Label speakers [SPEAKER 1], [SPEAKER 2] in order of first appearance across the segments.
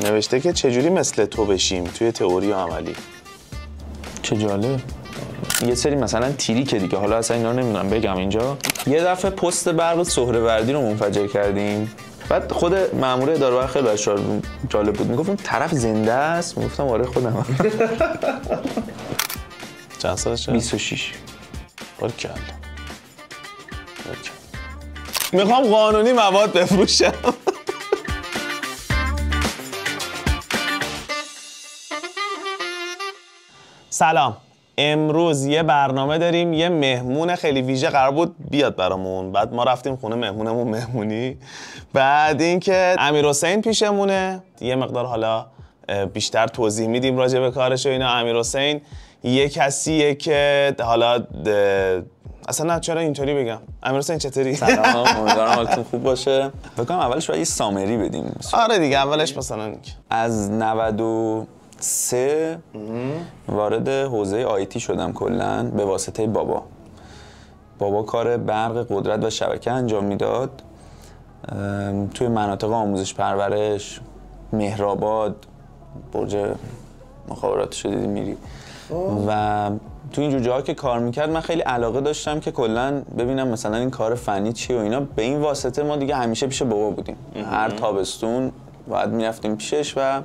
[SPEAKER 1] نوشته که چجوری مثل تو بشیم توی تئوری و عملی.
[SPEAKER 2] چه جالب. یه سری مثلا تریکه دیگه، حالا اصلا اینا رو نمیدونم بگم اینجا. یه دفعه پست برق سهروردی رو منفجر کردیم، بعد خود مأمور اداره برق خیلی جالب بود، میگفت اون طرف زنده است. میگفتم آره خودم.
[SPEAKER 1] چند سالشه؟
[SPEAKER 2] 26.
[SPEAKER 1] بارکلا. میخوام قانونی مواد بفروشم. سلام. امروز یه برنامه داریم، یه مهمون خیلی ویژه قرار بود بیاد برامون. بعد ما رفتیم خونه مهمونمون مهمونی. بعد اینکه امیرحسین پیشمونه، یه مقدار حالا بیشتر توضیح میدیم راجع به کارش و اینا. امیرحسین یه کسیه که حالا اصلا نه چرا اینطوری بگم. امیرحسین چطوری؟
[SPEAKER 2] سلام، امیدوارم حالتون خوب باشه. فکر کنم اولش باید یه سامری بدیم.
[SPEAKER 1] آره دیگه، اولش مثلا
[SPEAKER 2] از 93 وارد حوزه آیتی شدم کلاً به واسطه بابا کار برق قدرت و شبکه انجام میداد توی مناطق آموزش پرورش، مهرآباد، برج مخابراتشو دیدی میری و تو اینجور جاها که کار میکرد من خیلی علاقه داشتم که کلاً ببینم مثلا این کار فنی چیه و اینا. به این واسطه ما دیگه همیشه پیش بابا بودیم. هر تابستون باید میرفتیم پیشش و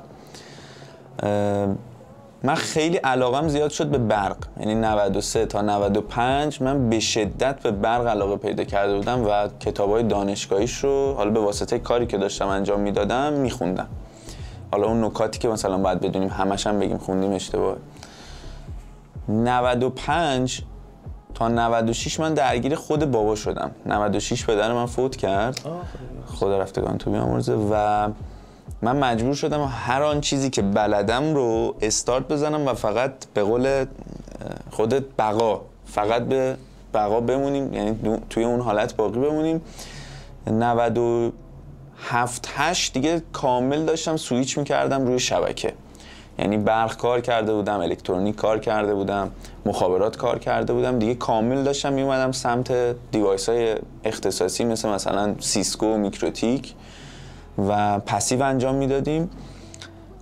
[SPEAKER 2] من خیلی علاقم زیاد شد به برق. یعنی 93 تا 95 من به شدت به برق علاقه پیدا کرده بودم و کتابای دانشگاهیش رو حالا به واسطه کاری که داشتم انجام میدادم میخوندم. حالا اون نکاتی که مثلا باید بدونیم همش هم بگیم خوندیم اشتباهه. 95 تا 96 من درگیر خود بابا شدم. 96 پدر من فوت کرد، خدا رفتگان تو بیامرزه، و من مجبور شدم هر آن چیزی که بلدم رو استارت بزنم و فقط به قول خودت فقط به بقا بمونیم، یعنی توی اون حالت باقی بمونیم. 97-8 دیگه کامل داشتم سویچ میکردم روی شبکه. یعنی برق کار کرده بودم، الکترونیک کار کرده بودم، مخابرات کار کرده بودم، دیگه کامل داشتم میومدم سمت دیوایس های اختصاصی مثلا سیسکو و میکروتیک و پسیو انجام میدادیم.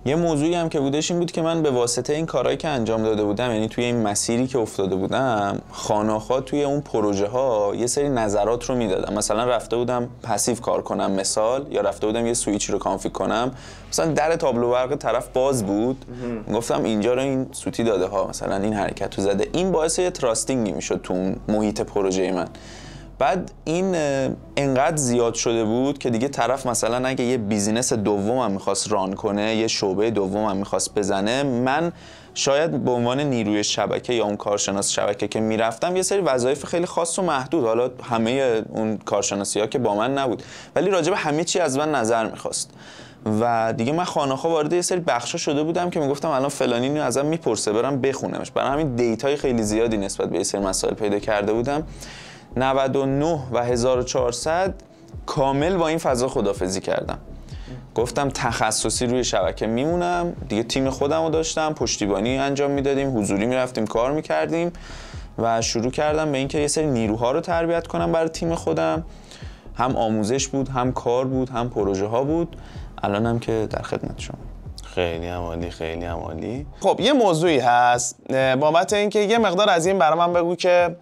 [SPEAKER 2] یه موضوعی هم که بودش این بود که من به واسطه این کارهایی که انجام داده بودم، یعنی توی این مسیری که افتاده بودم، خانه‌ها توی اون پروژه ها یه سری نظرات رو میدادم. مثلا رفته بودم پسیو کار کنم مثال، یا رفته بودم یه سوئیچ رو کانفیگ کنم، مثلا در تابلو برق طرف باز بود، گفتم اینجا رو این سوتی داده ها، مثلا این حرکت رو زده. این باعث یه تراستینگی میشد تو اون محیط پروژه من. بعد این انقدر زیاد شده بود که دیگه طرف مثلا اگه یه بیزینس دوم هم میخواست ران کنه، یه شعبه دوم هم میخواست بزنه، من شاید به عنوان نیروی شبکه یا اون کارشناس شبکه که میرفتم یه سری وظایف خیلی خاص و محدود، حالا همه اون کارشناسی ها که با من نبود، ولی راجع به همه چی از من نظر میخواست. و دیگه من خانه‌ها وارد یه سری بخشا شده بودم که میگفتم الان فلانی اینو ازم میپرسه برام بخونمش. برای همین دیتای خیلی زیادی نسبت به یه سری مسائل پیدا کرده بودم. 99 و 1400 کامل با این فضا خداحافظی کردم. گفتم تخصصی روی شبکه میمونم دیگه. تیم خودم رو داشتم، پشتیبانی انجام میدادیم، حضوری میرفتیم کار میکردیم و شروع کردم به اینکه یه سری نیروها رو تربیت کنم برای تیم خودم. هم آموزش بود، هم کار بود، هم پروژه ها بود. الانم که در خدمت شما.
[SPEAKER 1] خیلی عالی، خیلی عالی. خب یه موضوعی هست بابت اینکه یه مقدار از این برای من بگو که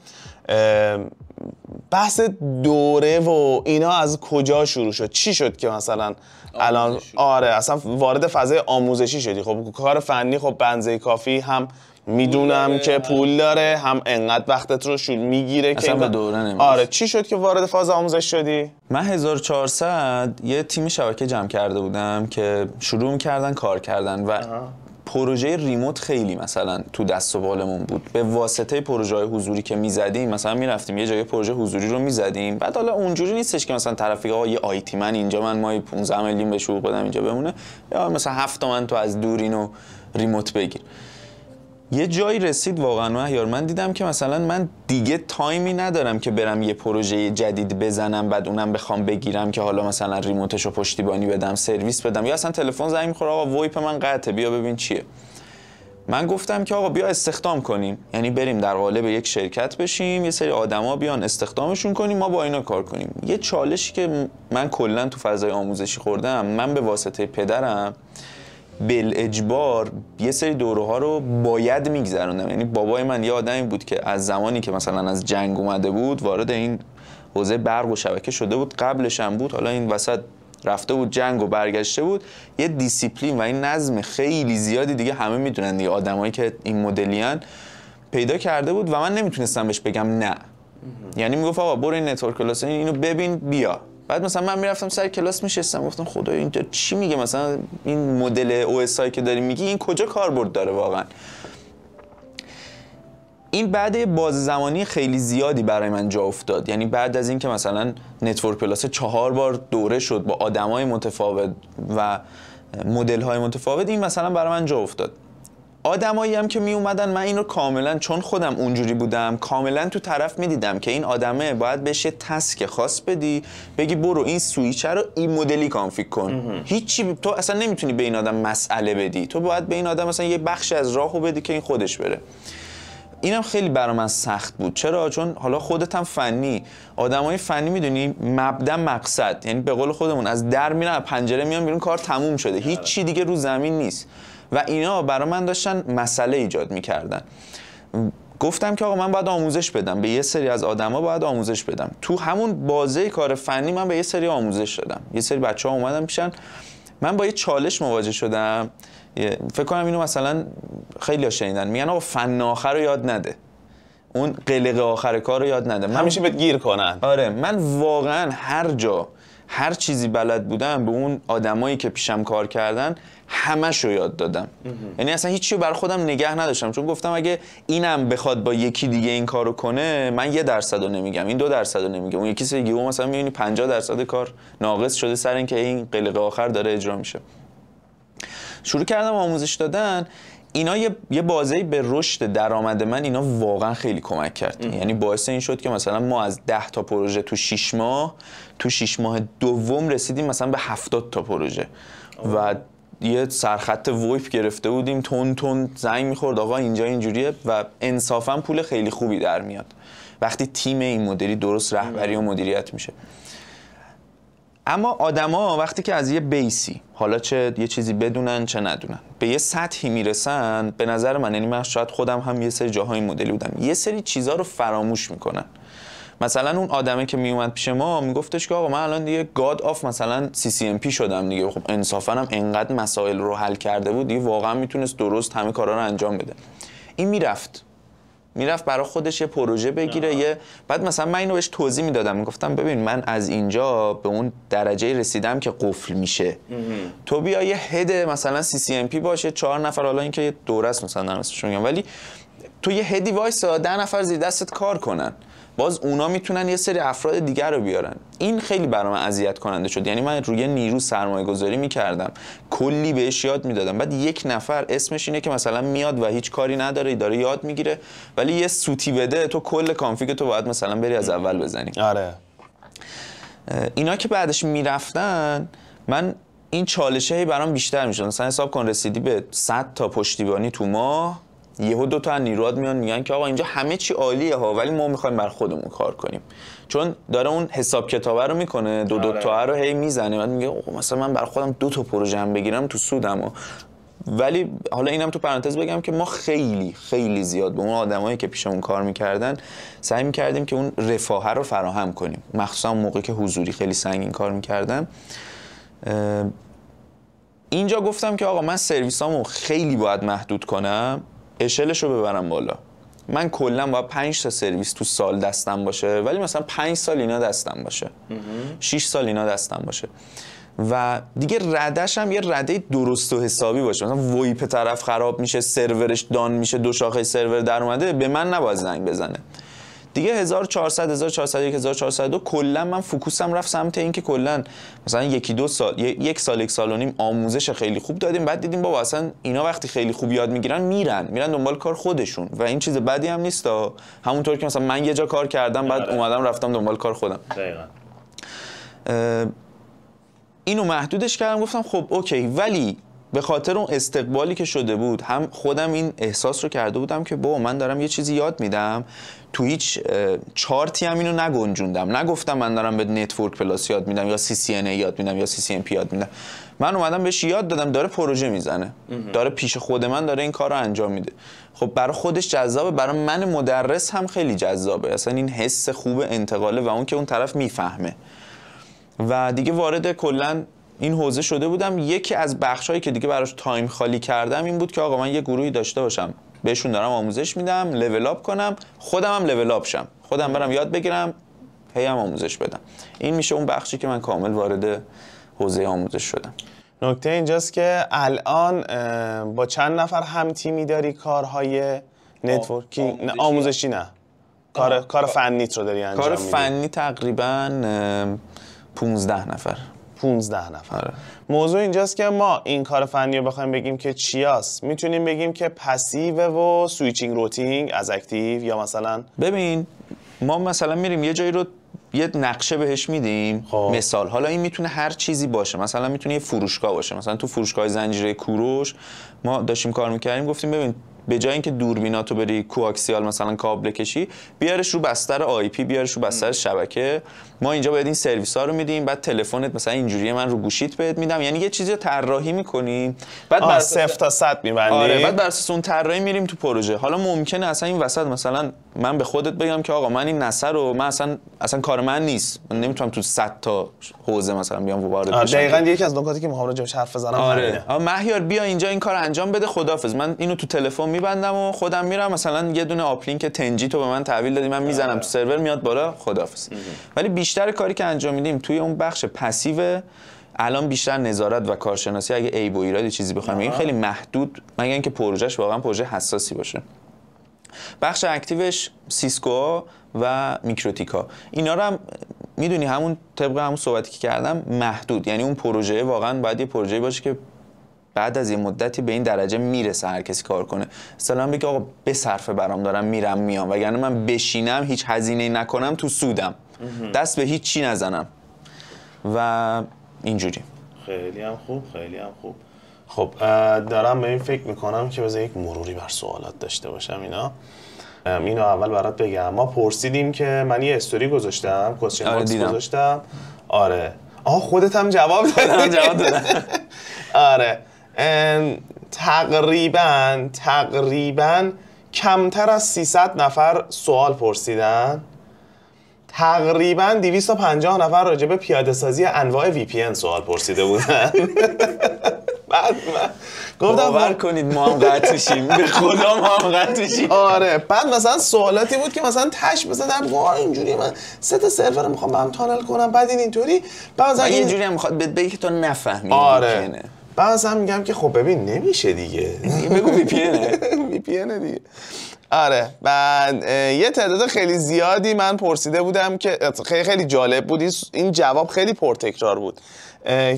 [SPEAKER 1] بحث دوره و اینا از کجا شروع شد؟ چی شد که مثلا الان اصلا وارد فضای آموزشی شدی؟ خب کار فنی خب بنزه کافی هم میدونم که پول داره، هم انقدر وقتت رو میگیره که
[SPEAKER 2] اصلا به دوره نمیشه.
[SPEAKER 1] چی شد که وارد فاز آموزش شدی؟
[SPEAKER 2] من 1400 یه تیم شبکه جمع کرده بودم که شروع می‌کردن کار کردن و پروژه ریموت خیلی مثلا تو دست و بالمون بود. به واسطه پروژه‌های حضوری که می‌زدیم، مثلا می‌رفتیم یه جای پروژه حضوری رو می‌زدیم، بعد حالا اونجوری نیستش که مثلا طرف بگه یه آیتی من اینجا من ماهی 15 میلیون بهش حقوق بدم اینجا بمونه، یا مثلا 7 تومن تو از دور اینو ریموت بگیر. یه جایی رسید واقعا من دیدم که مثلا من دیگه تایمی ندارم که برم یه پروژه جدید بزنم بعد اونم بخوام بگیرم که حالا مثلا ریموتشو پشتیبانی بدم، سرویس بدم، یا اصلا تلفن زنگ میخوره آقا وایپ من قطعه بیا ببین چیه. من گفتم که آقا بیا استخدام کنیم، یعنی بریم در قالب یک شرکت بشیم، یه سری آدما بیان استخدامشون کنیم، ما با اینا کار کنیم. یه چالشی که من کلا تو فضای آموزشی خوردم، من به واسطه پدرم بالاجبار یه سری دوره‌ها رو باید میگذروندم. یعنی بابای من یه آدمی بود که از زمانی که مثلا از جنگ اومده بود وارد این حوزه برق و شبکه شده بود، قبلش هم بود، حالا این وسط رفته بود جنگ و برگشته بود. یه دیسیپلین و این نظم خیلی زیادی دیگه همه میدونن دیگه، آدمایی که این مدلیان پیدا کرده بود و من نمیتونستم بهش بگم نه. یعنی میگفت آقا برو این نتورک کلاس اینو ببین بیا. بعد مثلا من میرفتم سر کلاس میشستم گفتم خدایا این چی میگه، مثلا این مدل او اس آی که داری میگی این کجا کاربرد داره واقعا. این بعد باز زمانی خیلی زیادی برای من جا افتاد. یعنی بعد از این که مثلا نتورک پلاس 4 بار دوره شد با آدمای متفاوت و مدل‌های متفاوت، این مثلا برای من جا افتاد. آدمایی هم که می اومدن من اینو کاملا چون خودم اونجوری بودم کاملا تو طرف میدیدم که این آدمه باید بهش یه تسک خاص بدی، بگی برو این سوئیچر رو این مدلی کانفیگ کن. هیچی تو اصلا نمیتونی به این آدم مسئله بدی، تو باید به این آدم مثلا یه بخش از راهو بدی که این خودش بره. اینم خیلی برای من سخت بود. چرا؟ چون حالا خودت هم فنی، آدمای فنی میدونی مبدا مقصد، یعنی به قول خودمون از در میرن پنجره میان بیرون، کار تموم شده، هیچ چی دیگه رو زمین نیست. و اینا برای من داشتن مسئله ایجاد میکردن. گفتم که آقا من باید آموزش بدم به یه سری از آدما، باید آموزش بدم. تو همون بازه کار فنی من به یه سری آموزش دادم. یه سری بچه‌ها اومدن پیشن، من با یه چالش مواجه شدم. فکر کنم اینو مثلا خیلی‌ها شنیدن، میگن آقا فن آخر رو یاد نده، اون قلق آخر کار رو یاد نده،
[SPEAKER 1] همیشه بهت گیر کنن.
[SPEAKER 2] آره من واقعا هر جا هر چیزی بلد بودم به اون آدمایی که پیشم کار کردن همه‌شو یاد دادم. یعنی اصلا هیچی رو برای خودم نگه نداشتم، چون گفتم اگه اینم بخواد با یکی دیگه این کارو کنه من 1% رو نمیگم، این 2% رو نمیگم، اون یکی دیگه اون مثلا میبینی 50% کار ناقص شده سر اینکه این قلق آخر داره اجرا میشه. شروع کردم آموزش دادن. اینا یه بازه‌ای به رشد درآمد من اینا واقعا خیلی کمک کرد. یعنی باعث این شد که مثلا ما از 10 تا پروژه تو 6 ماه دوم رسیدیم مثلا به 70 تا پروژه و یه سرخط وایپ گرفته بودیم، تون زنگ می‌خورد آقا اینجا اینجوریه و انصافا پول خیلی خوبی در میاد وقتی تیم این مدیری درست رهبری و مدیریت میشه. اما آدما وقتی که از یه بیسی، حالا چه یه چیزی بدونن چه ندونن، به یه سطحی میرسن، به نظر من، یعنی من شاید خودم هم یه سری جاهای مدلی بودم، یه سری چیزا رو فراموش میکنن. مثلا اون آدمی که میومد پیش ما میگفتش که آقا من الان دیگه گاد آف مثلا CCNP شدم دیگه. خب انصافا هم انقدر مسائل رو حل کرده بود دیگه، واقعا میتونست درست همه کارا رو انجام بده. این میرفت برای خودش یه پروژه بگیره. بعد مثلا من اینو بهش توضیح میدادم، میگفتم ببین من از اینجا به اون درجه رسیدم که قفل میشه، تو بیا یه هد مثلا CCNP باشه 4 نفر، حالا اینکه یه دوره است مثلا درستشون میگم، ولی تو یه هدی وایسا 10 نفر زیر دستت کار کنن، باز اونا میتونن یه سری افراد دیگر رو بیارن. این خیلی برام اذیت کننده شد. یعنی من روی نیرو سرمایه گذاری میکردم، کلی بهش یاد میدادم، بعد یک نفر اسمش اینه که مثلا میاد و هیچ کاری نداره، داره یاد میگیره، ولی یه سوتی بده تو کل کانفیگ تو باید مثلا بری از اول بزنی.
[SPEAKER 1] آره.
[SPEAKER 2] اینا که بعدش میرفتن من این چالشه برام بیشتر میشد. مثلا حساب کن رسیدی به 100 تا پشتیبانی تو ماه، یهو 2 تا از نیروات میان میگن که آقا اینجا همه چی عالیه ها، ولی ما میخوایم بر خودمون کار کنیم. چون داره اون حساب کتابه رو میکنه، 2 تا رو هی میزنه، بعد میگه مثلا من بر خودم 2 تا پروژه هم بگیرم تو سودم. ولی حالا اینم تو پرانتز بگم که ما خیلی خیلی زیاد به اون آدمایی که پیشمون کار میکردن سعی میکردیم که اون رفاه رو فراهم کنیم، مخصوصا موقعی که حضوری خیلی سنگین کار میکردم. اینجا گفتم که آقا من سرویسامو خیلی باید محدود کنم، اشلش رو ببرم بالا. من کلا باید 5 تا سرویس تو سال دستم باشه، ولی مثلا 5 سال اینا دستم باشه، 6 سال اینا دستم باشه و دیگه ردش هم یه رده درست و حسابی باشه. مثلا وایپ طرف خراب میشه، سرورش دان میشه، 2 شاخه سرور در اومده، به من نباید زنگ بزنه دیگه. 1400 1401 1402 کلا من فوکوسم رفت سمت این که کلا مثلا 1 سال 1 سال و نیم آموزش خیلی خوب دادیم، بعد دیدیم بابا اصلا اینا وقتی خیلی خوب یاد میگیرن میرن دنبال کار خودشون و این چیز بدی هم نیست. همونطور که مثلا من یه جا کار کردم بعد اومدم رفتم دنبال کار خودم.
[SPEAKER 1] دقیقاً.
[SPEAKER 2] اینو محدودش کردم، گفتم خب اوکی، ولی به خاطر اون استقبالی که شده بود، هم خودم این احساس رو کرده بودم که با من دارم یه چیزی یاد میدم، تو هیچ چارتی هم اینو نگنجوندم، نگفتم من دارم به نتورک پلاس یاد میدم یا CCNA یاد میدم یا CCNP یاد میدم. من اومدم بهش یاد دادم داره پروژه میزنه، داره پیش خود من داره این کار رو انجام میده. خب برای خودش جذابه، برای من مدرس هم خیلی جذابه، اصلا این حس خوب انتقاله و اون که اون طرف میفهمه. و دیگه وارد کلا این حوزه شده بودم. یکی از بخشایی که دیگه براش تایم خالی کردم این بود که آقا من یه گروهی داشته باشم، بهشون دارم آموزش میدم، لول اپ کنم، خودم هم لول اپ شم، خودم برم یاد بگیرم، هی هم آموزش بدم. این میشه اون بخشی که من کامل وارد حوزه آموزش شدم.
[SPEAKER 1] نکته اینجاست که الان با چند نفر هم تیمی داری کارهای نتورکی؟ نه آموزشی نه، کار فنیت رو داری انجام میدی؟
[SPEAKER 2] کار فنی تقریبا 15 نفر.
[SPEAKER 1] 15 نفر. موضوع اینجاست که ما این کار فنی رو بخوایم بگیم که چیاست، میتونیم بگیم که پسیو و سویچینگ روتینگ از اکتیو، یا مثلا
[SPEAKER 2] ببین ما مثلا میریم یه جایی رو یه نقشه بهش میدیم. مثال حالا این میتونه هر چیزی باشه، مثلا میتونه یه فروشگاه باشه. مثلا تو فروشگاه زنجیره کوروش ما داشتیم کار میکردیم، گفتیم ببین به جای اینکه دوربیناتو بری کوآکسیال مثلا کابل کشی، بیارش رو بستر آی پی، بیارش رو بستر شبکه، ما اینجا باید این سرویس ها رو میدیم، بعد تلفنت مثلا اینجوریه من رو گوشیت بهت میدم، یعنی یه چیزی رو طراحی میکنیم، بعد
[SPEAKER 1] بر 0 تا 100 میبندیم.
[SPEAKER 2] آره، بعد بر اساس اون طراحی میریم تو پروژه. حالا ممکنه اصلا این وسط مثلا من به خودت بگم که آقا من این نسر رو من اصلا کار من نیست، من نمیتونم تو 100 تا حوزه مثلا بیام وارد بشم.
[SPEAKER 1] دقیقاً یکی از نکاتی که میخوام راجعش حرف بزنم
[SPEAKER 2] آره. مهیار بیا اینجا این کار انجام بده، خدافظ، من اینو تو تلفن میبندم و خودم میرم، مثلا یه دونه آپلینک تنجی تو به من تحویل دادی، من میزنم تو سرور میاد بالا، خدافظ. ولی بیشتر کاری که انجام میدیم توی اون بخش پسیو الان بیشتر نظارت و کارشناسی، اگه عیب و ایرادی چیزی بخوایم این خیلی محدود، مگر اینکه پروژهش واقعا پروژه حساسی باشه. بخش اکتیوش سیسکو و میکروتیکا، اینا رو هم میدونی همون طبق همون صحبتی که کردم محدود، یعنی اون پروژه واقعا باید یه پروژه باشه که بعد از یه مدتی به این درجه میرسه هر کسی کار کنه. مثلا بگه آقا به صرفه برام دارم میرم میام، وگرنه من بشینم هیچ هزینه‌ای نکنم تو سودم، دست به هیچ چی نزنم و اینجوری.
[SPEAKER 1] خیلی هم خوب، خیلی هم خوب. خب دارم به این فکر میکنم که بذار یک مروری بر سوالات داشته باشم. اینو اول برات بگم، ما پرسیدیم که من یه استوری گذاشتم، کوشن باکس گذاشتم. آره خودت هم جواب دادم. آره تقریبا کمتر از 300 نفر سوال پرسیدن، تقریبا 250 نفر راجع به پیاده سازی انواع VPN سوال پرسیده بودن. بعد من گفتم
[SPEAKER 2] باور کنید ما هم قطع میشیم، به خدا ما هم قطع میشیم.
[SPEAKER 1] آره بعد مثلا سوالاتی بود که مثلا تش بزدم اینجوری من 3 تا سرور میخوام با هم تانل کنم، بعد اینطوری، بعد مثلا
[SPEAKER 2] اینجوری هم میخواد بگی که تو نفهمی.
[SPEAKER 1] آره بعد مثلا میگم که خب ببین نمیشه دیگه،
[SPEAKER 2] بگو
[SPEAKER 1] VPN دیگه. آره بعد یه تعداد خیلی زیادی من پرسیده بودم که خیلی جالب بود، این جواب خیلی پرتکرار بود،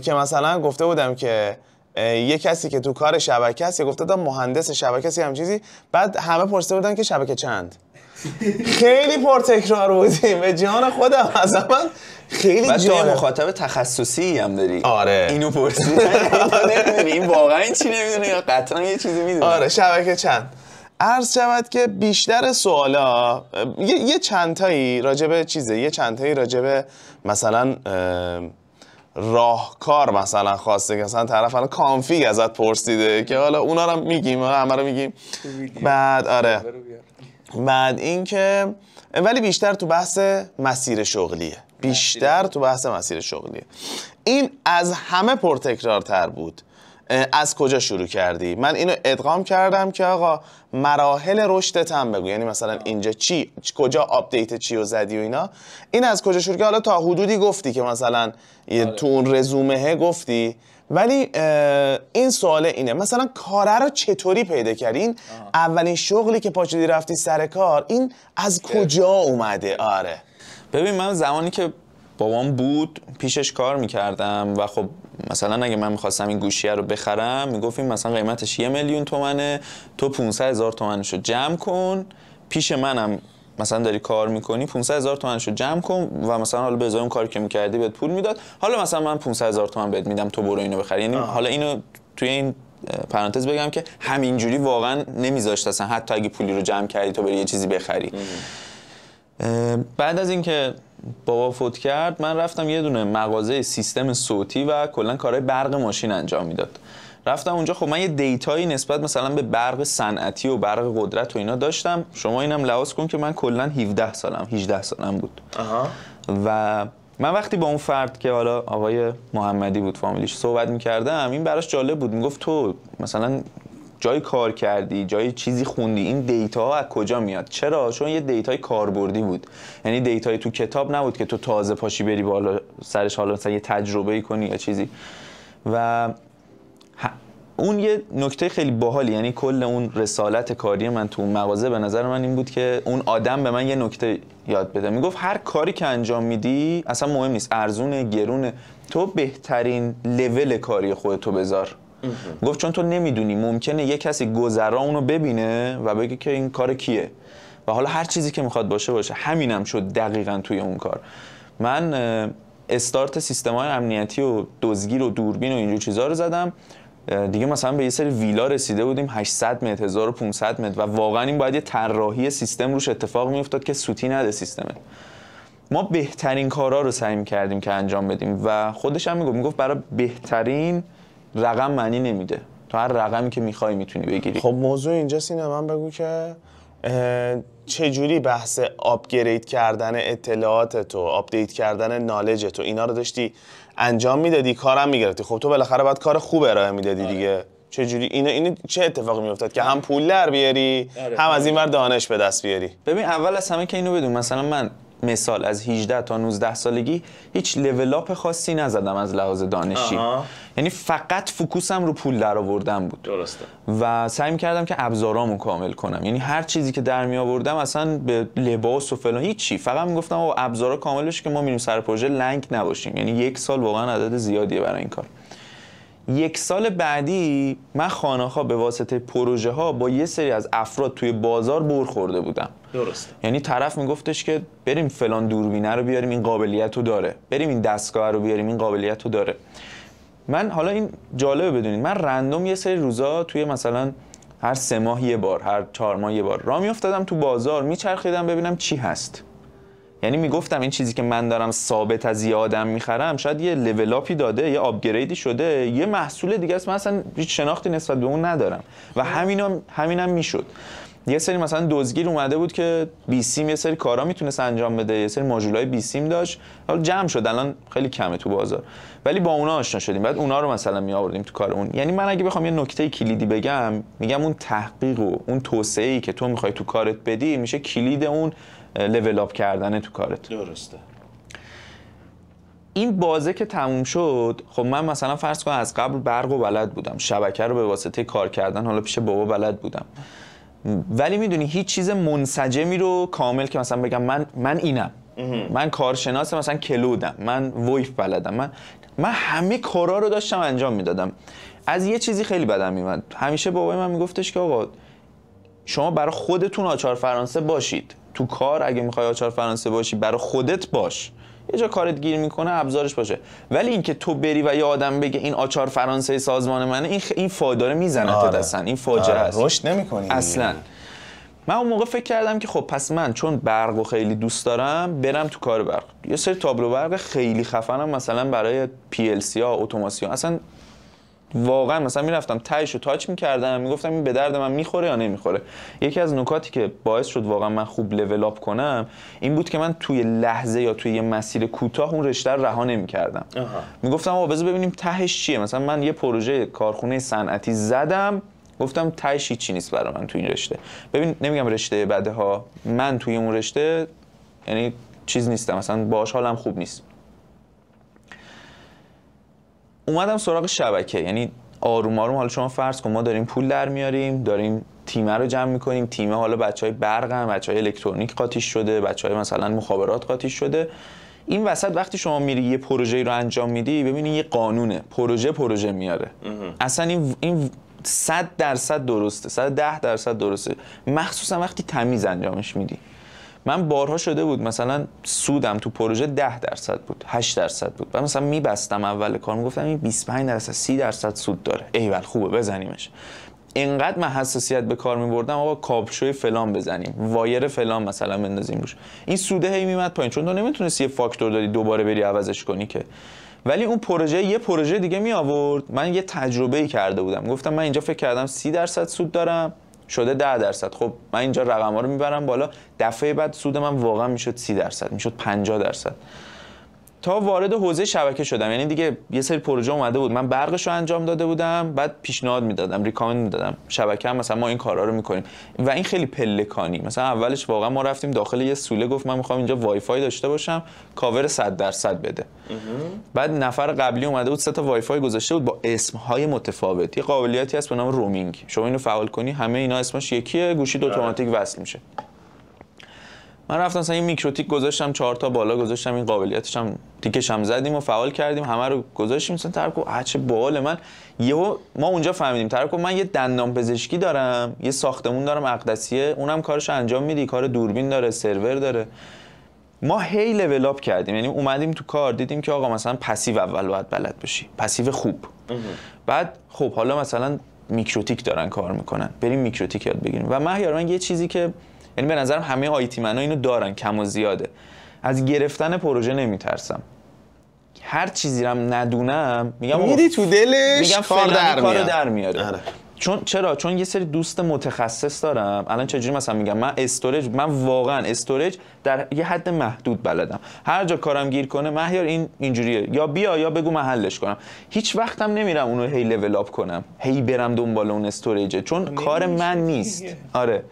[SPEAKER 1] که مثلا گفته بودم که یه کسی که تو کار شبکه است، یا گفته بودم مهندس شبکه است، هم چیزی، بعد همه پرسیده بودن که شبکه چند. خیلی پرتکرار بودیم به جان خودم، از من خیلی جالب.
[SPEAKER 2] مخاطب تخصصی هم داری.
[SPEAKER 1] آره
[SPEAKER 2] اینو پرسیدن این واقعا چی نمیدونه یا قطعا یه چیزی میدونه.
[SPEAKER 1] آره شبکه چند. عرض شود که بیشتر سوالا یه چند تایی راجبه چیزه، یه چند تایی راجبه مثلا راهکار مثلا خواسته که مثلا طرف الان کانفیگ ازت پرسیده که حالا اونا رو میگیم، همه رو میگیم. بعد آره بعد این که ولی بیشتر تو بحث مسیر شغلیه، این از همه پرتکرارتر بود. از کجا شروع کردی؟ من اینو ادغام کردم که آقا مراحل رشدت هم بگو، یعنی مثلا اینجا چی، کجا آپدیت چی رو زدی و اینا. این از کجا شروع کردی؟ حالا تا حدودی گفتی که مثلا تو اون رزومه گفتی، ولی این سوال اینه مثلا کاره رو چطوری پیدا کردی؟ این اولین شغلی که پاشدی رفتی سر کار، این از کجا اومده؟ آره
[SPEAKER 2] ببین من زمانی که بابام بود پیشش کار میکردم و خب مثلا اگه من میخواستم این گوشیه رو بخرم میگفتیم مثلا قیمتش 1,000,000 تومنه، تو 500,000 تومنشو جمع کن، پیش منم مثلا داری کار میکنی 500,000 تومنشو جمع کن و مثلا حالا به ازای اون کاری که میکردی بهت پول میداد، حالا مثلا من 500,000 تومن بهت میدم تو برو اینو بخر. یعنی حالا اینو توی این پرانتز بگم که همینجوری واقعا نمیذاشت اصلا، حتی اگه پولی رو جمع کردی تو بری یه چیزی بخری. بعد از اینکه بابا فوت کرد من رفتم یه دونه مغازه سیستم صوتی و کلا کارهای برق ماشین انجام میداد. رفتم اونجا، خب من یه دیتایی نسبت مثلا به برق صنعتی و برق قدرت و اینا داشتم. شما اینم لحاظ کن که من کلا 18 سالم بود. و من وقتی با اون فرد که حالا آقای محمدی بود فامیلیش صحبت می‌کردم، این براش جالب بود. میگفت تو مثلا جای کار کردی، جای چیزی خوندی، این دیتا از کجا میاد؟ چرا؟ چون یه دیتای کاربردی بود، یعنی دیتای تو کتاب نبود که تو تازه پاشی بری بالا سرش حالا مثلا یه تجربه‌ای کنی یا چیزی. و اون یه نکته خیلی باحالی، یعنی کل اون رسالت کاری من تو اون مغازه به نظر من این بود که اون آدم به من یه نکته یاد بده. میگفت هر کاری که انجام میدی اصلا مهم نیست ارزونه گرونه، تو بهترین لول کاری خودتو بذار. گفت چون تو نمیدونی ممکنه یه کسی گذرا اونو ببینه و بگه که این کار کیه و حالا هر چیزی که میخواد باشه. همینم شد دقیقاً توی اون کار. من استارت سیستم‌های امنیتی و دزدگیر و دوربین و اینجور چیزا رو زدم. دیگه مثلا به یه سری ویلا رسیده بودیم 800 متر 1500 متر و واقعا این باید یه طراحی سیستم روش اتفاق میافتاد که سوتی نده سیستمه. ما بهترین کارا رو سعی کردیم که انجام بدیم و خودش هم میگفت برای بهترین رقم معنی نمیده، تو هر رقمی که میخوای میتونی بگیری.
[SPEAKER 1] خب موضوع اینجاست، اینه من بگو که چجوری بحث آپگرید کردن اطلاعات تو، آپدیت کردن نالج تو، اینا رو داشتی انجام میدادی، کارم میگرفتی. خب تو بالاخره باید کار خوب ارائه میدادی دیگه. چجوری این چه اتفاقی میافتاد که هم پول در بیاری هم از این ور دانش به دست بیاری؟
[SPEAKER 2] ببین اول از همه که اینو بدون، مثلا من مثال از 18 تا 19 سالگی هیچ لول اپ خاصی نزدم از لحاظ دانشی. یعنی فقط فوکوسم رو پول در آوردن بود.
[SPEAKER 1] درسته.
[SPEAKER 2] و سعی می‌کردم که ابزارامو کامل کنم، یعنی هر چیزی که در می آوردم اصلا به لباس و فلان هیچی، فقط میگفتم آقا ابزارا کامل بشه که ما میریم سر پروژه لنگ نباشیم. یعنی 1 سال واقعا عدد زیادیه برای این کار. 1 سال بعدی من خانه‌ها به واسطه پروژه ها با یه سری از افراد توی بازار بر خورده بودم.
[SPEAKER 1] درسته.
[SPEAKER 2] یعنی طرف میگفتش که بریم فلان دوربینه رو بیاریم این قابلیت رو داره، بریم این دستگاه رو بیاریم این قابلیت رو داره. من حالا این جالبه بدونید، من رندوم یه سری روزا توی مثلا هر 3 ماه یه بار، هر 4 ماه یه بار راه میافتادم تو بازار، میچرخیدم ببینم چی هست. یعنی میگفتم این چیزی که من دارم ثابت از یه آدم میخرم شاید یه لول اپی داده، یه آپگریدی شده، یه محصول دیگه است، من اصلا هیچ شناختی نسبت به اون ندارم و همینم میشد. یه سری مثلا دزدگیر اومده بود که بی سیم یه سری کارا میتونست انجام بده، یه سری ماژولای بی سیم داشت، حالا جمع شد الان خیلی کمه تو بازار، ولی با اونا آشنا شدیم، بعد اونا رو مثلا می آوردیم تو کار اون. یعنی من اگه بخوام یه نکته کلیدی بگم، میگم اون تحقیق و اون توسعه‌ای که تو میخوای تو کارت بدی میشه کلید اون لول اپ کردن تو کارت.
[SPEAKER 1] درسته.
[SPEAKER 2] این بازه که تموم شد، خب من مثلا فرض کن از قبل برق و بلد بودم، شبکه رو به واسطه کار کردن حالا پیش بابا بلد بودم، ولی میدونی هیچ چیز منسجمی رو کامل که مثلا بگم من اینم، من کارشناس مثلا کلودم، من وایف بلدم، من همه کارا رو داشتم انجام میدادم. از یه چیزی خیلی بدم میومد، همیشه بابای من میگفتش که آقا شما برای خودتون آچار فرانسه باشید، تو کار اگه میخوای آچار فرانسه باشی برای خودت باش، یه جا کارت گیر میکنه ابزارش باشه، ولی اینکه تو بری و یه آدم بگه این آچار فرانسه سازمان منه، این فایداره میزنه دستن، این فاجعه است،
[SPEAKER 1] رشد نمی‌کنی
[SPEAKER 2] اصلا. من اون موقع فکر کردم که خب پس من چون برقو خیلی دوست دارم برم تو کار برق. یه سری تابلو برق خیلی خفنم مثلا برای PLC ها، اتوماسیون، اصلا واقعا مثلا میرفتم تهش رو تاچ میکردم، میگفتم این به درد من میخوره یا نمیخوره. یکی از نکاتی که باعث شد واقعا من خوب لول اپ کنم این بود که من توی لحظه یا توی یه مسیر کوتاه اون رشته رو رها نمیکردم. میگفتم آقا بذار ببینیم تهش چیه. مثلا من یه پروژه کارخونه صنعتی زدم، گفتم تهش چی نیست برای من تو این رشته. ببین نمیگم رشته بده ها، من توی اون رشته یعنی چیز نیستم، مثلا باهاش حالم خوب نیست. اومدم سراغ شبکه، یعنی آروم آروم، حالا شما فرض کن ما داریم پول در میاریم، داریم تیمه رو جمع میکنیم، تیمه حالا بچهای برقن، بچهای الکترونیک قاطیش شده، بچهای مثلا مخابرات قاطیش شده. این وسط وقتی شما میری یه پروژه رو انجام میدی، ببینید یه قانونه، پروژه میاره. اصلا این 100% درسته، 110% درسته، مخصوصا وقتی تمیز انجامش میدی. من بارها شده بود مثلا سودم تو پروژه 10% بود، 8% بود. بعد مثلا میبستم اول کار میگفتم این 25% 30% سود داره، ایول خوبه بزنیمش. اینقدر من حساسیت به کار می‌بردم آقا کاپشوی فلان بزنیم، وایر فلان مثلا بندازیم روش، این سوده هی میومد پایین، چون تو نمیتونستی یه فاکتور داری دوباره بری عوضش کنی که. ولی اون پروژه یه پروژه دیگه می آورد. من یه تجربه‌ای کرده بودم، گفتم من اینجا فکر کردم 30% سود دارم، شده 10%. خب من اینجا رقم‌ها رو میبرم بالا، دفعه بعد سود من واقعا میشد 30%، میشد 50%. تا وارد حوزه شبکه شدم، یعنی دیگه یه سری پروژه اومده بود، من برقش رو انجام داده بودم، بعد پیشنهاد میدادم، ریکامند میدادم شبکه هم مثلا ما این کارا رو میکنیم و این خیلی پلکانی. مثلا اولش واقعا ما رفتیم داخل یه سوله، گفت من میخوام اینجا وای فای داشته باشم، کاور 100% بده. بعد نفر قبلی اومده بود 3 تا وای فای گذاشته بود با اسم‌های متفاوت، یه قابلیتی هست به نام رومینگ، شما اینو فعال کنی همه اینا اسمش یکیه، گوشی اتوماتیک وصل میشه. من رفتم مثلا این میکروتیک گذاشتم 4 تا بالا گذاشتم، این قابلیتش هم تیکش هم زدیم و فعال کردیم، همه رو گذاشتیم. مثلا طرف گفت چه باحال. من یهو ما اونجا فهمیدیم طرف گفت من یه دندان پزشکی دارم، یه ساختمون دارم اقدسیه، اونم کارش انجام میدی، کار دوربین داره، سرور داره. ما هی لول اپ کردیم، یعنی اومدیم تو کار دیدیم که آقا مثلا پسیو اول باید بلد باشی، پسیو خوب. بعد خب حالا مثلا میکروتیک دارن کار میکنن، بریم میکروتیک یاد بگیریم. و من یه چیزی که یعنی به نظرم همه آیتی منا اینو دارن کم و زیاده، از گرفتن پروژه نمیترسم. هر چیزی رو ندونم میگم
[SPEAKER 1] میری تو دلش
[SPEAKER 2] میگم کار در میاره.
[SPEAKER 1] چرا؟
[SPEAKER 2] چون یه سری دوست متخصص دارم. الان چجوری مثلا میگم من استوریج، من واقعا استوریج در یه حد محدود بلدم، هر جا کارم گیر کنه مهیار این اینجوریه، یا بیا یا بگو من حلش کنم. هیچ وقتم نمیرم اونو هی لول اپ کنم، هی برم دنبال اون استوریج، چون کار من نیست. آره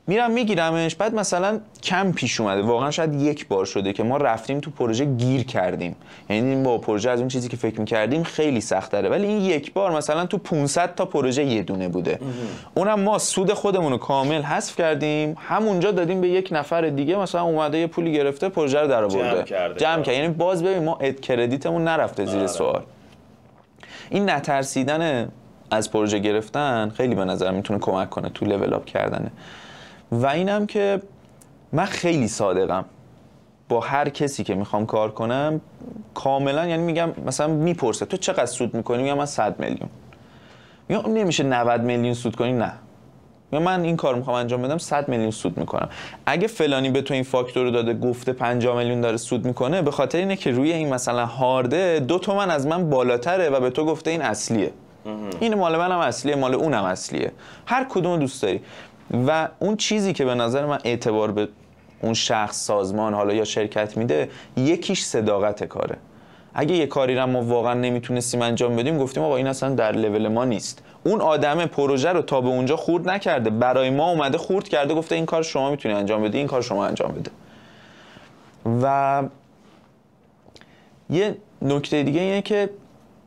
[SPEAKER 2] میرم میگیرمش. بعد مثلا کم پیش اومده، واقعا شاید 1 بار شده که ما رفتیم تو پروژه گیر کردیم، یعنی با پروژه از اون چیزی که فکر می‌کردیم خیلی سخت‌تره، ولی این 1 بار مثلا تو 500 تا پروژه یه دونه بوده. اونم ما سود خودمون رو کامل حذف کردیم، همونجا دادیم به یک نفر دیگه، مثلا اومده یه پولی گرفته پروژه رو درآورده، جمع کرد. یعنی باز ببین ما کردیتمون نرفته زیر سوال. این نترسیدن از پروژه گرفتن خیلی به نظر میتونه کمک کنه تو لول اپ کردن. و اینم که من خیلی صادقم با هر کسی که میخوام کار کنم کاملا، یعنی میگم مثلا میپرسه تو چقدر سود میکنی، میگم من 100 میلیون. میگم نمیشه 90 میلیون سود کنی، نه میگم من این کار میخوام انجام بدم 100 میلیون سود میکنم. اگه فلانی به تو این فاکتور رو داده گفته 50 میلیون داره سود میکنه، به خاطر اینه که روی این مثلا هارده 2 تومن از من بالاتره و به تو گفته این اصلیه، این مال منم اصلیه، مال اونم اصلیه، هر کدوم دوست داری. و اون چیزی که به نظر من اعتبار به اون شخص، سازمان حالا یا شرکت میده، یکیش صداقت کاره. اگه یه کاری رو ما واقعا نمیتونستیم انجام بدیم، گفتیم آقا این اصلا در لول ما نیست، اون آدم پروژه رو تا به اونجا خورد نکرده، برای ما اومده خورد کرده، گفته این کار شما میتونی انجام بدی، این کار شما انجام بده. و یه نکته دیگه اینه که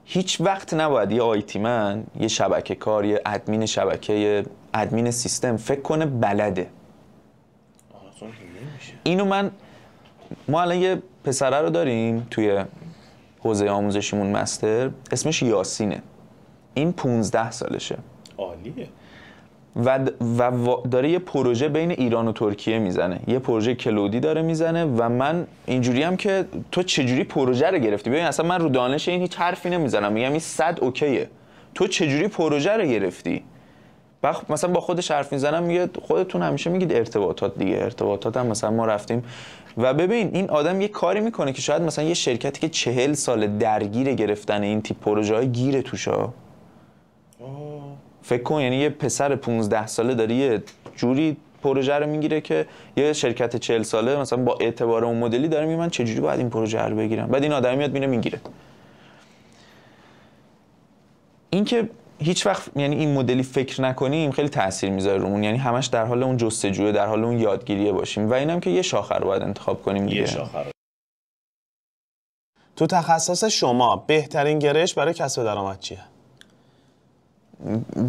[SPEAKER 2] هیچ وقت نباید یه آیتی من، یه شبکه کار، یه ادمین شبکه، یه ادمین سیستم فکر کنه بلده. اینو ما الان یه پسره رو داریم توی حوزه آموزشیمون مستر، اسمش یاسینه، این 15 سالشه.
[SPEAKER 1] عالیه.
[SPEAKER 2] و داره یه پروژه بین ایران و ترکیه میزنه، یه پروژه کلودی داره میزنه. و من اینجوری هم که تو چجوری پروژه رو گرفتی؟ ببین اصلا من رو دانش این هیچ حرفی نمیزنم، میگم این 100 اوکیه، تو چجوری پروژه رو گرفتی؟ مثلا با خودش حرف میزنم، میگه خودتون همیشه میگید ارتباطات دیگه، ارتباطات هم مثلا ما رفتیم. و ببین این آدم یه کاری میکنه که شاید مثلا یه شرکتی که 40 سال درگیر گرفتن این تیپ پروژه های گیره توشا. فکر کن یعنی یه پسر 15 ساله داره یه جوری پروژه رو میگیره که یه شرکت 40 ساله مثلا با اعتبار اون مدلی داره میگه من چجوری باید این پروژه رو بگیرم، بعد این آدم میاد میره میگیره. این که هیچ وقت یعنی این مدلی فکر نکنیم خیلی تاثیر میذاره رومون، یعنی همش در حال اون جستجوه، در حال اون یادگیریه باشیم. و اینم که یه شاخه رو باید انتخاب کنیم دیگه.
[SPEAKER 1] تو تخصص شما بهترین گرایش برای کسب درآمد چیه؟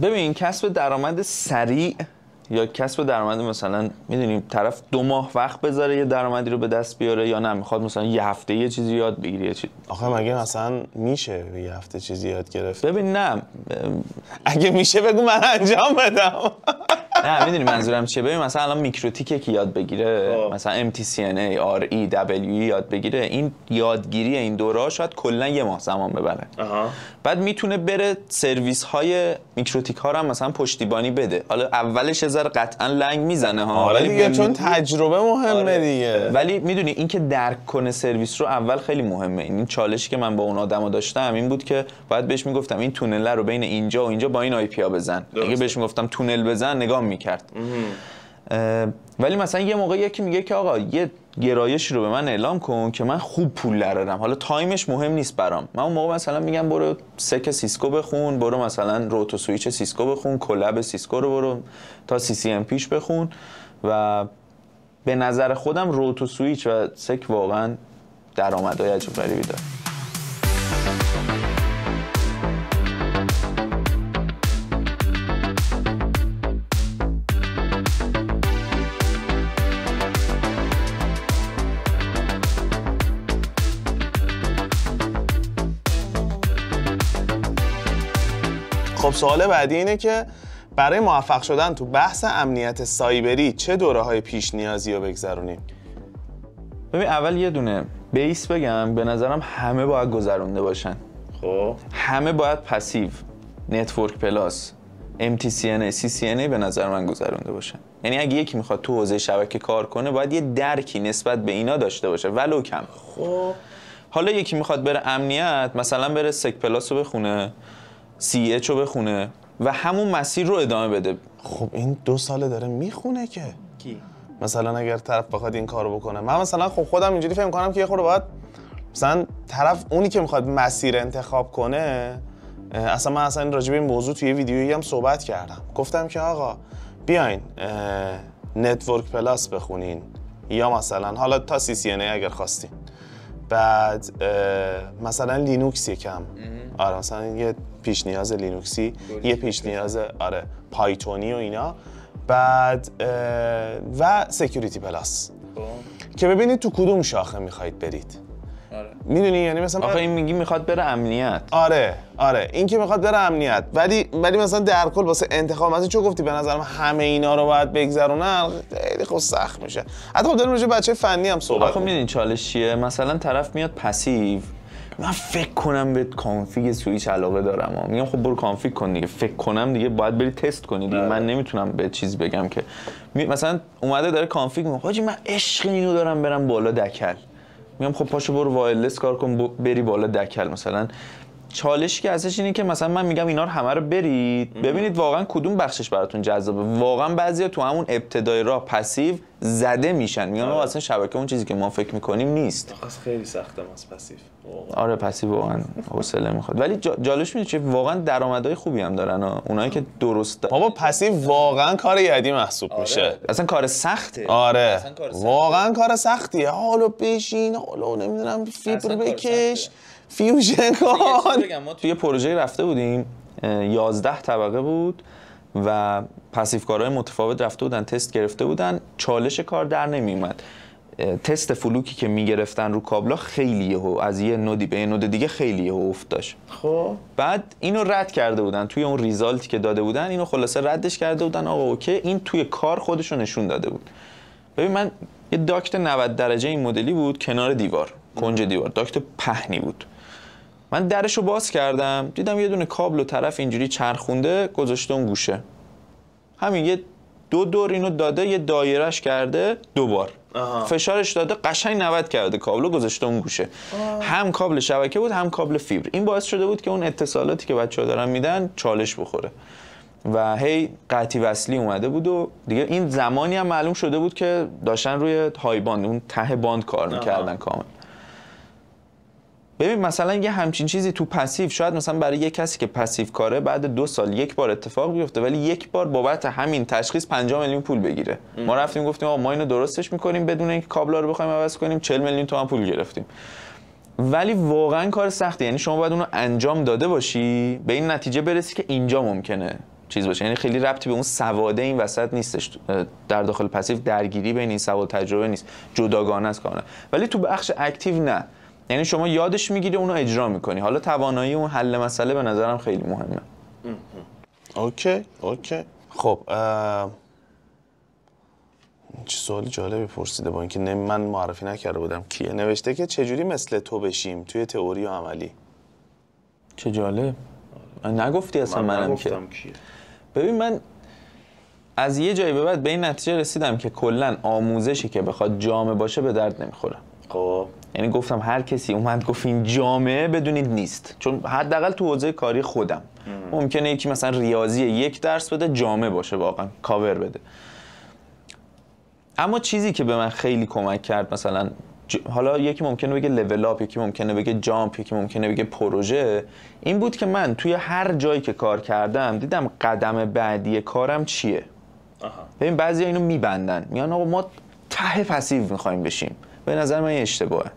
[SPEAKER 2] ببین کسب درآمد سریع یا کسب درآمد مثلا میدونیم طرف 2 ماه وقت بذاره یه درآمدی رو به دست بیاره، یا نه میخواد مثلا یه هفته یه چیزی یاد بگیره. یه چیز
[SPEAKER 1] آخه مگه مثلا میشه یه هفته چیزی یاد گرفت؟
[SPEAKER 2] ببین نه،
[SPEAKER 1] اگه میشه بگو من انجام بدم.
[SPEAKER 2] نه میدونی منظورم چیه؟ ببین مثلا الان میکروتیک که یاد بگیره، مثلا MTCNA REWE یاد بگیره، این یادگیری این دوره شاید کلا یه ماه زمان ببره. بعد میتونه بره سرویس های میکروتیک ها رو هم مثلا پشتیبانی بده. حالا اولش یه ذره قطعا لنگ میزنه ها،
[SPEAKER 1] آره دیگه چون تجربه مهمه دیگه.
[SPEAKER 2] ولی میدونی این که درک کنه سرویس رو اول خیلی مهمه. این چالشی که من با اون آدما داشتم این بود که باید بهش میگفتم این تونل رو بین اینجا و اینجا با این IP ها بزن. اگه بهش میگفتم تونل بزن نگاه میکرد. ولی مثلا یه موقع یکی میگه که آقا یه گرایشی رو به من اعلام کن که من خوب پول درارم، حالا تایمش مهم نیست برام. من اون موقع مثلا میگم برو سک سیسکو بخون، برو مثلا روتو سویچ سیسکو بخون، کلاب سیسکو رو برو تا CCM پیش بخون. و به نظر خودم روتو سویچ و سک واقعا درآمدهای عجیب غریبی داره.
[SPEAKER 1] خب سوال بعدی اینه که برای موفق شدن تو بحث امنیت سایبری چه دوره‌های پیش نیازی رو بگذرونیم؟
[SPEAKER 2] ببین اول یه دونه بیس بگم، به نظرم همه باید گذرونده باشن.
[SPEAKER 1] خب
[SPEAKER 2] همه باید پسیو، نتورک پلاس، MTCNA، CCNA به نظر من گذرونده باشن. یعنی اگه یکی میخواد تو حوزه شبکه کار کنه باید یه درکی نسبت به اینا داشته باشه ولو کم.
[SPEAKER 1] خب
[SPEAKER 2] حالا یکی میخواد بره امنیت، مثلا بره سک پلاس رو بخونه، CH رو بخونه و همون مسیر رو ادامه بده.
[SPEAKER 1] خب این 2 ساله داره میخونه که
[SPEAKER 2] کی؟
[SPEAKER 1] مثلا اگر طرف بخواد این کارو بکنه، من مثلا خب خودم اینجوری فهم کنم که یه خورده باید مثلا طرف اونی که میخواد مسیر انتخاب کنه، اصلا من اصلا راجع به این موضوع توی ویدیویی هم صحبت کردم، گفتم که آقا بیاین نتورک پلاس بخونین یا مثلا حالا تا CCNA اگر خواستین، بعد مثلا لینوکس یکم، آره مثلا یه پیش نیاز لینوکسی، یه پیش نیاز آره پایتونی و اینا، بعد و سکیوریتی پلاس که ببینید تو کدوم شاخه میخواید برید.
[SPEAKER 2] آره.
[SPEAKER 1] میدونی یعنی مثلا
[SPEAKER 2] آخه این میگی میخواد بره امنیت.
[SPEAKER 1] آره این که میخواد بره امنیت، ولی مثلا در کل واسه انتخاب مثلا چون گفتی به نظرم همه اینا رو باید بگذرونن، خیلی خب سخت میشه. حتی خب داریم راجع به بچه فنی هم صحبت.
[SPEAKER 2] آخه میدونی چالش چیه؟ مثلا طرف میاد پسیو، من فکر کنم به کانفیگ سویچ علاقه دارم، میگم خب برو کانفیگ کن دیگه. فکر کنم دیگه باید بری تست کنی دیگه. من نمیتونم به چیز بگم که مثلا اومده داره کانفیگ میگه حاجی من عشق اینو دارم برم بالا دکل، میگم خب پاشو برو وایرلس کار کن بری بالا دکل. مثلا چالشی که ازش اینه که مثلا من میگم اینا رو همه رو برید ببینید واقعا کدوم بخشش براتون جذابه. واقعا بعضیا تو همون ابتدای راه پسیو زده میشن، میگن آقا اصلا شبکه اون چیزی که ما فکر میکنیم نیست.
[SPEAKER 1] خیلی سخته ماست پسیو.
[SPEAKER 2] آره پسیو واقعا حوصله میخواد، ولی جالبش میاد چه واقعا درآمدهای خوبی هم دارن اونایی که درست.
[SPEAKER 1] بابا پسیو واقعا کار یدی محسوب میشه.
[SPEAKER 2] اصلا کار سخته.
[SPEAKER 1] آره واقعا کار سختیه. حالا بشین، حالا نمیدونم فیبر بکش، فیوژن کن.
[SPEAKER 2] ما توی پروژه رفته بودیم 11 طبقه بود و پسیو کارهای متفاوت رفته بودن تست گرفته بودن، چالش کار در نمیومد. تست فلوکی که میگرفتن رو کابلا خیلی یهو از یه نودی به یه نود دیگه خیلی یهو افت داشت.
[SPEAKER 1] خب
[SPEAKER 2] بعد اینو رد کرده بودن توی اون ریزالتی که داده بودن، اینو خلاصه ردش کرده بودن آقا اوکی، این توی کار خودش رو نشون داده بود. ببین من یه داکت 90 درجه این مدلی بود کنار دیوار، کنج دیوار، داکت پهنی بود. من درشو باز کردم دیدم یه دونه کابل و طرف اینجوری چرخونده گذاشته اون گوشه، همین یه 2 دور اینو داده، یه دایرهش کرده 2 بار فشارش داده، قشنگ 90 کرده کابل گذاشته اون گوشه. هم کابل شبکه بود هم کابل فیبر. این باعث شده بود که اون اتصالاتی که بچه‌ها دارن میدن چالش بخوره و هی قطعی وصلی اومده بود و دیگه این زمانی هم معلوم شده بود که داشتن روی های باند، اون ته باند کار میکردن کامل. ببین مثلا یه همچین چیزی تو پسیو شاید مثلا برای یه کسی که پسیو کاره بعد 2 سال یک بار اتفاق بیفته، ولی یک بار بابت همین تشخیص 50 میلیون پول بگیره. ما رفتیم گفتیم آقا ما اینو درستش میکنیم بدون اینکه کابلا رو بخوایم عوض کنیم، 40 میلیون تومان پول گرفتیم. ولی واقعا کار سخته، یعنی شما باید اونو انجام داده باشی به این نتیجه برسی که اینجا ممکنه چیز باشه. یعنی خیلی ربطی به اون سواده این وسط نیستش، در داخل پسیو درگیری بین این سواد تجربه نیست، جداگانه است کاملا. ولی تو بخش اکتیو نه، یعنی شما یادش میگیری اونو اجرا میکنی. حالا توانایی اون حل مسئله به نظرم خیلی مهمه.
[SPEAKER 1] اوکی. خب چه سوال جالبی پرسیده، با اینکه من معرفی نکرده بودم کیه. نوشته که چجوری مثل تو بشیم توی تئوری و عملی.
[SPEAKER 2] چه جالب، نگفتی اصلا. منم که
[SPEAKER 1] کیه.
[SPEAKER 2] ببین من از یه جایی به بعد به این نتیجه رسیدم که کلا آموزشی که بخواد جامع باشه به درد نمیخوره.
[SPEAKER 1] خب
[SPEAKER 2] یعنی گفتم هر کسی اومد گفت این جامعه بدونید نیست، چون حداقل تو حوزه کاری خودم ممکنه یکی مثلا ریاضی 1 درس بده جامع باشه، واقعا کاور بده. اما چیزی که به من خیلی کمک کرد مثلا حالا یکی ممکنه بگه لول اپ، یکی ممکنه بگه جامپ، یکی ممکنه بگه پروژه، این بود که من توی هر جایی که کار کردم دیدم قدم بعدی کارم چیه. ببین بعضیا اینو میبندن میگن آقا ما ته پسیو میخوایم بشیم. به نظر من اشتباهه.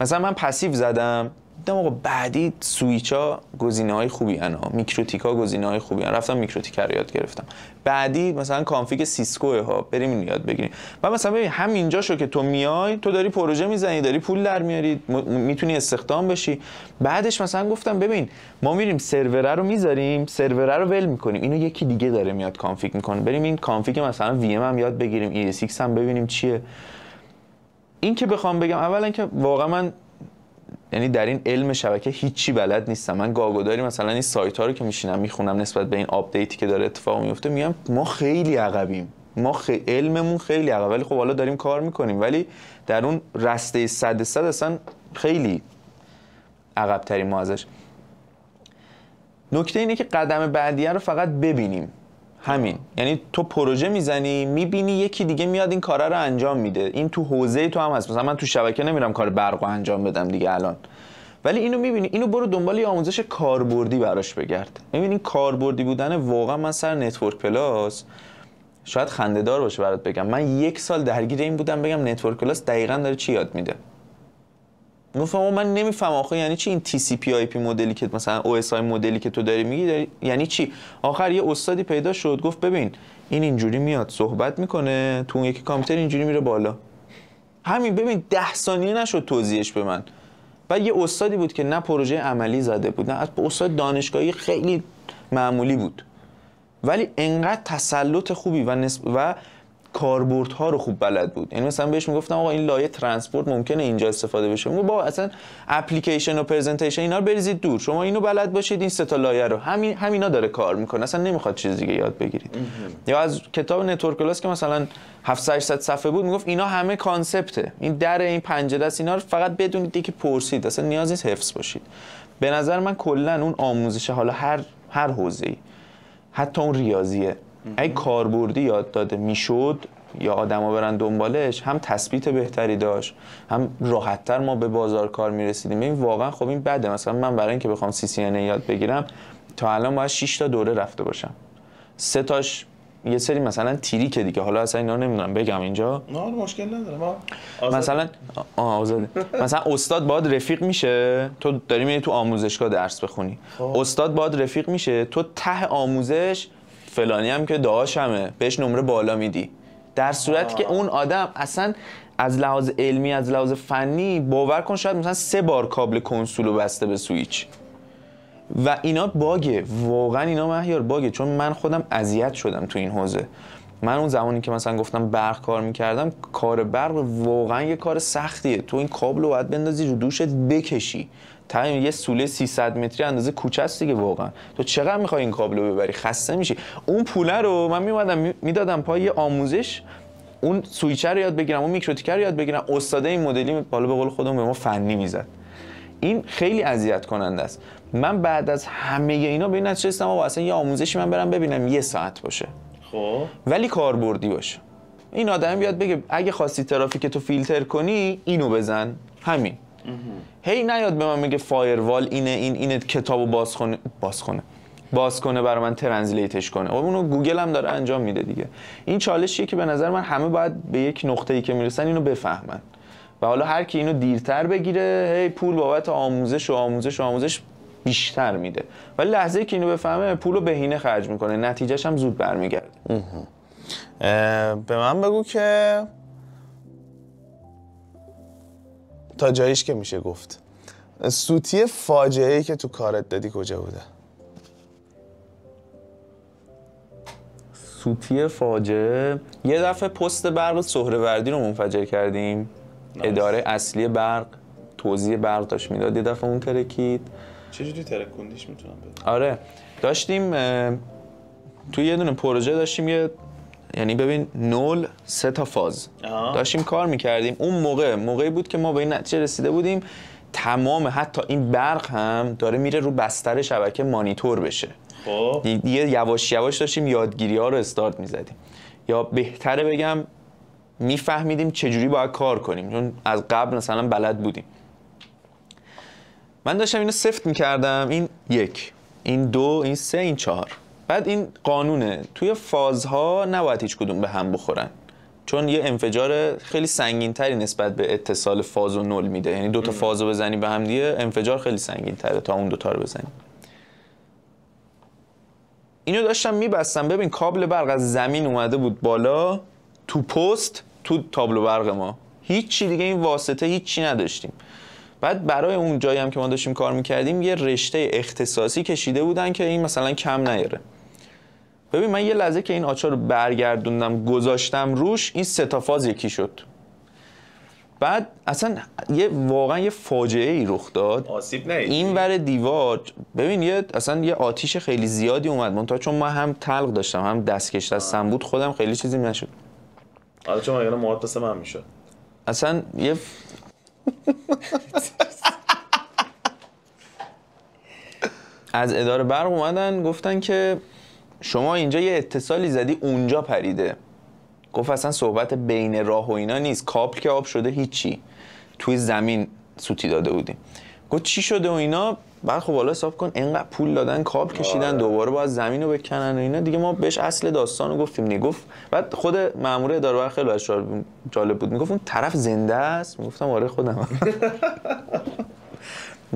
[SPEAKER 2] مثلا من پسیو زدم دیدم آقا بعدی سویچا گزینه‌های خوبی انا، میکروتیکا گزینه‌های خوبی انا، رفتم میکروتیکا رو یاد گرفتم. بعدی مثلا کانفیگ سیسکو ها، بریم اینو یاد بگیریم. و مثلا ببین همینجا شو که تو میای تو داری پروژه میزنی، داری پول در میاری، میتونی استخدام بشی. بعدش مثلا گفتم ببین ما میریم سروره رو میذاریم، سروره رو ول میکنیم، اینو یکی دیگه داره میاد کانفیگ میکنه، بریم این کانفیگ مثلا وی ام هم یاد بگیریم، ES6 هم ببینیم چیه. این که بخوام بگم اولا که واقعا من یعنی در این علم شبکه هیچی بلد نیستم. من گاگوداری مثلا این سایت ها رو که میشینم میخونم نسبت به این آپدیتی که داره اتفاق میفته میگم ما خیلی عقبیم، علممون خیلی عقبه، ولی خب حالا داریم کار میکنیم، ولی در اون رسته 100% اصلا خیلی عقب تریم ما ازش. نکته اینه که قدم بعدیه رو فقط ببینیم، همین. یعنی تو پروژه میزنی میبینی یکی دیگه میاد این کارا رو انجام میده، این تو حوزه تو هم هست. مثلا من تو شبکه نمیرم کار برق رو انجام بدم دیگه الان، ولی اینو میبینی، اینو برو دنبال یه آموزش کاربردی براش بگرد. ببین کاربردی بودن واقعا من سر نتورک پلاس شاید خنده‌دار باشه برات بگم، من 1 سال درگیر این بودم بگم نتورک پلاس دقیقاً داره چی یاد میده. گفتم من نمیفهم آخه یعنی چی این TCP/IP مدلی که مثلا OSI مدلی که تو داری میگی یعنی چی. آخر یه استادی پیدا شد گفت ببین این اینجوری میاد صحبت میکنه تو اون یکی کامپیوتر اینجوری میره بالا. همین ببین 10 ثانیه نشد توضیحش به من. و یه استادی بود که نه پروژه عملی زده بود، نه استاد دانشگاهی خیلی معمولی بود، ولی انقدر تسلط خوبی و کاربردها رو خوب بلد بود. یعنی مثلا بهش میگفتم آقا این لایه ترانسپورت ممکنه اینجا استفاده بشه، میگه بابا اصلا اپلیکیشن و پرزنتیشن اینا رو بریزید دور، شما اینو بلد باشید این 3 تا لایه رو همینا داره کار میکنه، اصلا نمیخواد چیز دیگه یاد بگیرید. یا از کتاب نتورک کلاس که مثلا 700 صفحه بود میگفت اینا همه کانسپته، این در این پنجره است، اینا رو فقط بدونید که پرسید، اصلا نیاز نیست حفظ باشید. به نظر من کلا اون آموزش حالا هر حوزه‌ای، حتی اون ریاضیه، اگه کاربردی یاد داده میشد یا آدما برن دنبالش، هم تثبیت بهتری داشت، هم راحت‌تر ما به بازار کار میرسیدیم. این واقعا خب این بده. مثلا من برای اینکه بخوام CCNA یاد بگیرم تا الان باید 6 تا دوره رفته باشم، 3 تاش یه سری مثلا تریک دیگه، حالا اصلا اینا رو نمیدونم بگم اینجا.
[SPEAKER 1] نه مشکل نداره، ما
[SPEAKER 2] مثلا آزاده. مثلا استاد باید رفیق میشه، تو داری میری تو آموزشگاه درس بخونی، استاد باید رفیق میشه، تو ته آموزش فلانی هم که داداشمه بهش نمره بالا میدی، در صورتی که اون آدم اصلا از لحاظ علمی از لحاظ فنی باور کن شاید مثلا 3 بار کابل کنسولو بسته به سویچ. و اینا باگه، واقعا اینا مهیار باگه، چون من خودم اذیت شدم تو این حوزه. من اون زمانی که مثلا گفتم برق کار میکردم، کار برق واقعا یه کار سختیه، تو این کابل رو باید بندازی رو دوشت بکشی، تقریبا یه سوله 300 متری اندازه کوچه است دیگه، واقعا تو چقدر میخوای این کابل رو ببری، خسته میشی. اون پوله رو من میومدم میدادم پای یه آموزش، اون سویچر رو یاد بگیرم، اون میکروتیکر رو یاد بگیرم، استاده این مدلی بالا به قول خودمون به ما فنی میزد. این خیلی اذیت کننده است. من بعد از همه اینا به این نتیجه رسیدم آقا اصلا یه آموزشی من برم ببینم 1 ساعت باشه، خب ولی کاربردی باشه. این آدم بیاد بگه اگه خواستی ترافیک تو فیلتر کنی اینو بزن، همین. هی نیاد به من بگه فایروال اینه کتابو باز کنه برای من ترنسلیتش کنه. اونو گوگل هم داره انجام میده دیگه. این چالشیه که به نظر من همه باید به یک نقطه‌ای که میرسن اینو بفهمن. و حالا هر کی اینو دیرتر بگیره هی پول بابت آموزش بیشتر میده، ولی لحظه‌ای که اینو بفهمه پولو بهینه خرج میکنه، نتیجهش هم زود برمیگرده.
[SPEAKER 1] به من بگو که تا جاییش که میشه گفت سوتی فاجعه‌ای که تو کارت دادی کجا بوده؟
[SPEAKER 2] سوتی فاجعه یه دفعه پست برق سهروردی رو منفجر کردیم. اداره اصلی برق توزیع برق داشت میداد، یه دفعه اون ترکید.
[SPEAKER 1] چجوری ترکوندیش میتونم بدونم؟
[SPEAKER 2] آره داشتیم توی یه دونه پروژه داشتیم یعنی ببین 3 تا فاز داشتیم کار میکردیم. اون موقعی بود که ما به این نتیجه رسیده بودیم تمام حتی این برق هم داره میره رو بستر شبکه مانیتور بشه.
[SPEAKER 1] خب
[SPEAKER 2] دیگه یواش یواش داشتیم یادگیری ها رو استارت میزدیم، یا بهتره بگم میفهمیدیم چجوری باید کار کنیم، چون از قبل مثلا بلد بودیم. من داشتم اینو سفت میکردم، این 1، این 2، این 3، این 4. بعد این قانونه توی فازها نباید هیچ کدوم به هم بخورن، چون یه انفجار خیلی سنگین تری نسبت به اتصال فاز و نل میده. یعنی 2 تا فاز رو بزنی به هم دیگه انفجار خیلی سنگین تره تا اون 2 تا رو بزنی. اینو داشتم میبستم، ببین کابل برق از زمین اومده بود بالا تو پست تو تابلو برق ما، هیچی دیگه این واسطه هیچی نداشتیم. بعد برای اون جایی هم که ما داشتیم کار میکردیم یه رشته اختصاصی کشیده بودن که این مثلا کم نیاره. ببین من یه لحظه که این آچار رو برگردوندم گذاشتم روش، این 3 تا فاز یکی شد. بعد اصلا واقعا یه فاجعه ای رخ داد.
[SPEAKER 1] آسیب نهید
[SPEAKER 2] این ور دیوار ببین اصلا یه آتیش خیلی زیادی اومد، منتها چون من هم تلق داشتم هم دستکش دستم بود خودم خیلی چیزی نشد.
[SPEAKER 1] حالا چون اگه مواد پس من میشد
[SPEAKER 2] اصلا یه از اداره برق اومدن گفتن که شما اینجا یه اتصالی زدی اونجا پریده. گفت اصلا صحبت بین راه و اینا نیست، کابل که آب شده هیچی، توی زمین سوتی داده بودیم. گفت چی شده و اینا. بعد خب حالا حساب کن اینقدر پول دادن کابل کشیدن دوباره باید زمین رو بکنن و اینا دیگه. ما بهش اصل داستان رو گفتیم دیگه. گفت بعد خود مأمور اداره برق خیلی جالب بود، میگفت اون طرف زنده است. میگفتم آره خودم.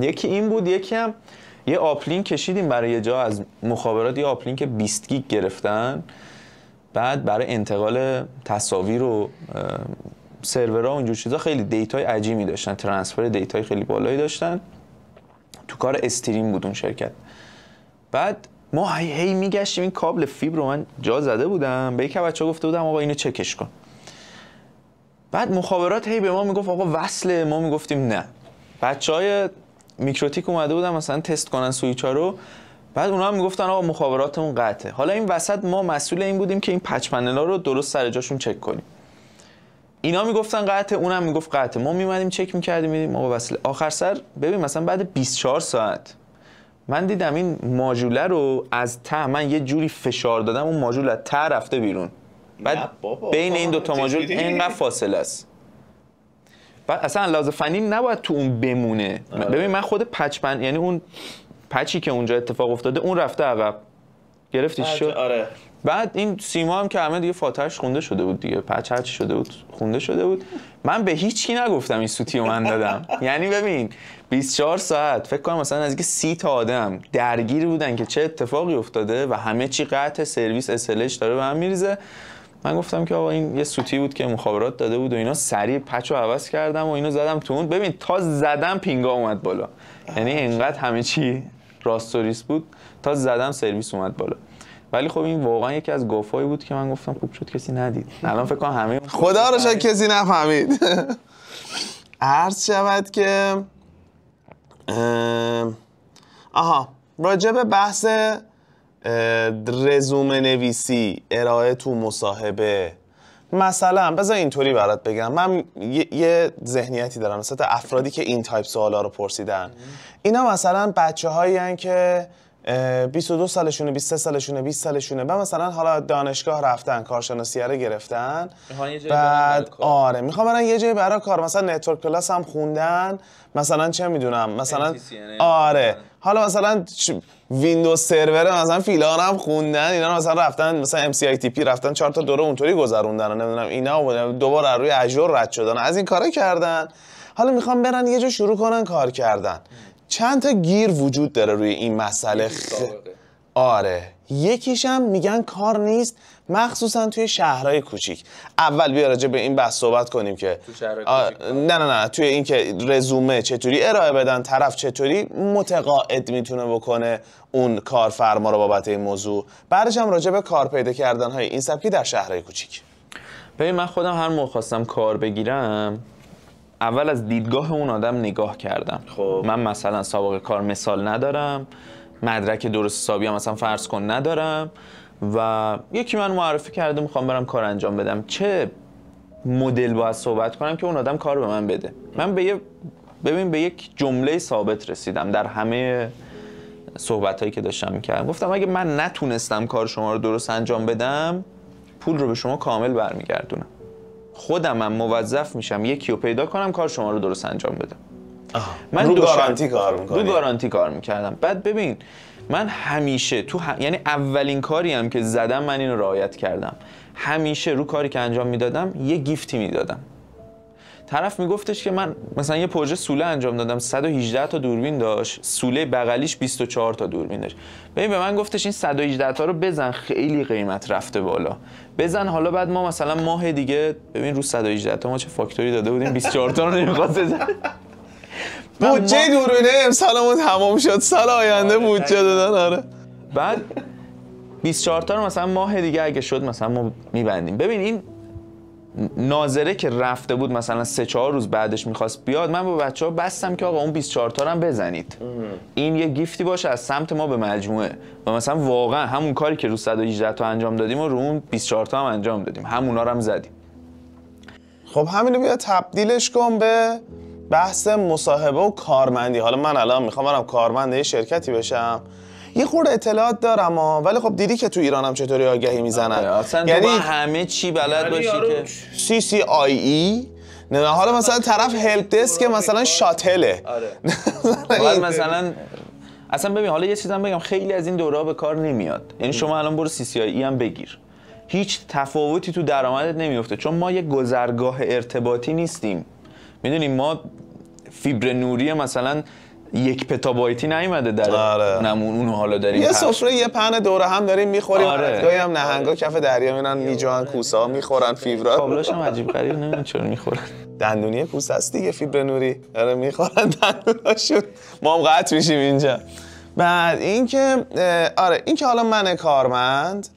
[SPEAKER 2] یکی این بود، یکی هم یه آپلین کشیدیم برای یه جا از مخابرات، یه آپلین که 20 گیگ گرفتن. بعد برای انتقال تصاویر و سرورها و اینجور چیزا خیلی دیتای عجیبی داشتن، ترانسفر دیتای خیلی بالایی داشتن. تو کار استریم بود اون شرکت. بعد ما هی میگشتیم این کابل فیبر رو من جا زده بودم، به یک بچه‌ها گفته بودم آقا اینو چکش کن. بعد مخابرات هی به ما میگفت آقا وصله، ما میگفتیم نه. بچهای میکروتیک اومده بودن مثلا تست کنن سوئیچا رو، بعد اونها هم میگفتن آقا مخابراتمون قطعه. حالا این وسط ما مسئول این بودیم که این پچ پنلا رو درست سر جاشون چک کنیم. اینا میگفتن قطعه، اونم میگفت قطعه. ما میمدیم چک میکردیم میدیم آقا وصله. آخر سر ببین مثلا بعد 24 ساعت من دیدم این ماژوله رو از ته من یه جوری فشار دادم اون ماژول از ته رفته بیرون. بعد بین این 2 تا ماژول اینقدر فاصله است. بعد اصلا لحاظ فنی نباید تو اون بمونه. ببین من خود یعنی اون پچی که اونجا اتفاق افتاده اون رفته عقب. گرفتی شد؟
[SPEAKER 1] آره.
[SPEAKER 2] بعد این سیما هم که همه دیگه فاتحش خونده شده بود دیگه، پچ هرچی شده بود خونده شده بود. من به هیچ کی نگفتم این سوتی رو من دادم. یعنی ببین 24 ساعت فکر کنم مثلا نزدیک 30 تا آدم درگیر بودن که چه اتفاقی افتاده و همه چی قطع، سرویس SLH داره به هم میریزه. من گفتم که آقا این یه سوتی بود که مخابرات داده بود و اینا، سریع پچ رو عوض کردم و اینو زدم تو اون. ببین تا زدم پینگا اومد بالا، یعنی اینقدر همه چی راستوریس بود تا زدم سرویس اومد بالا. ولی خب این واقعا یکی از گافایی بود که من گفتم خوب شد کسی ندید. الان فکر کنم همه
[SPEAKER 1] خدا رو شاید کسی نفهمید. عرض شود که راجع به بحث رزومه نویسی، ارائه تو مصاحبه، مثلا بذار اینطوری برات بگم. من یه ذهنیتی دارم نسبت افرادی که این تایپ سوالا رو پرسیدن. اینا مثلا بچه‌هایی هستن که 22 سالشونه، 23 سالشونه، 20 سالشونه، بعد مثلا حالا دانشگاه رفتن، کارشناسیه رو گرفتن، بعد آره میخوام برن یه جایی برای کار، مثلا نتورک پلاس هم خوندن، مثلا چه میدونم مثلا آره حالا مثلا ویندوز سرور مثلا فیلان هم خوندن، اینا مثلا رفتن مثلا MCITP رفتن 4 تا دوره اونطوری گذروندن، نمیدونم اینا دوباره روی اژور رد شدن، از این کارا کردن. حالا میخوام برن یه جا شروع کنن کار کردن. چند تا گیر وجود داره روی این مسئله. آره یکیش هم میگن کار نیست مخصوصا توی شهرهای کوچیک. اول بیا راجع به این بحث صحبت کنیم که نه توی این که رزومه چطوری ارائه بدن، طرف چطوری متقاعد میتونه بکنه اون کارفرما رو بابت این موضوع. بعدش هم راجع به کار پیدا کردن های این سبکی در شهرهای کوچیک.
[SPEAKER 2] ببین من خودم هر موقع خواستم کار بگیرم اول از دیدگاه اون آدم نگاه کردم. خب من مثلا سابقه کار مثال ندارم، مدرک درست حسابی هم مثلا فرض کن ندارم و یکی من معرفی کرده میخوام برم کار انجام بدم، چه مدل باید صحبت کنم که اون آدم کار به من بده. من به یک جمله ثابت رسیدم در همه صحبتایی که داشتم میکردم. گفتم اگه من نتونستم کار شما رو درست انجام بدم پول رو به شما کامل برمیگردونم. خودمم موظف میشم یکی رو پیدا کنم کار شما رو درست انجام بدم. من
[SPEAKER 1] رو گارانتی کار میکنم.
[SPEAKER 2] رو گارانتی کار میکردم. بعد ببین من همیشه یعنی اولین کاری هم که زدم من اینو رعایت کردم. همیشه رو کاری که انجام میدادم یه گیفتی میدادم. طرف میگفتش که من مثلا یه پروژه سوله انجام دادم 118 تا دوربین داشت، سوله بغلیش 24 تا دوربین داشت. ببین به من گفتش این 118 تا رو بزن، خیلی قیمت رفته بالا، بزن حالا بعد ما مثلا ماه دیگه ببین رو 118 تا ما چه فاکتوری داده بودیم 24 تا رو نمیخواست بزن.
[SPEAKER 1] بودجه دوربینه امسالمون تمام شد، سال آینده بودجه دادن. آره
[SPEAKER 2] بعد 24 تا رو مثلا ماه دیگه اگه شد مثلا ما میبندیم. ببین این ناظره که رفته بود مثلا 3-4 روز بعدش میخواست بیاد، من با بچه‌ها بستم که آقا اون 24 تا رو هم بزنید، این یه گیفتی باشه از سمت ما به مجموعه. و مثلا واقعا همون کاری که رو 118 تا انجام دادیم و رو اون 24 تا هم انجام دادیم، همونا رو هم زدیم.
[SPEAKER 1] خب همینو بیا تبدیلش کن به بحث مصاحبه و کارمندی. حالا من الان میخوام برم کارمند یه شرکتی بشم، یه خورده اطلاعات دارم ولی خب دیدی که تو ایران هم چطوری آگهی میزنن.
[SPEAKER 2] اصلا یعنی تو همه چی بلد باشی که
[SPEAKER 1] CCIE نه، حالا مثلا طرف هلپ دسک مثلا شاتله.
[SPEAKER 2] بعد مثلا اصلا ببین حالا یه چیزم بگم، خیلی از این دوره‌ها به کار نمیاد. یعنی شما الان برو CCIE هم بگیر، هیچ تفاوتی تو درآمدت نمیفته، چون ما یه گذرگاه ارتباطی نیستیم. میدونیم ما فیبر نوری مثلا 1 پتابایتی نیومده در نمون، اونو حالا داریم
[SPEAKER 1] یه سفره یه پهن دوره هم داریم میخوریم.
[SPEAKER 2] گاهی
[SPEAKER 1] هم نهنگا کف دریا میرن میجوان، کوسا میخورن فیبرا.
[SPEAKER 2] کابلاش هم عجیب غریب نمیدونم چرا میخورن.
[SPEAKER 1] دندونی کوسه است دیگه، فیبر نوری. آره میخورن دندوناشون، ما هم قطع میشیم اینجا. بعد اینکه اینکه حالا من کارمند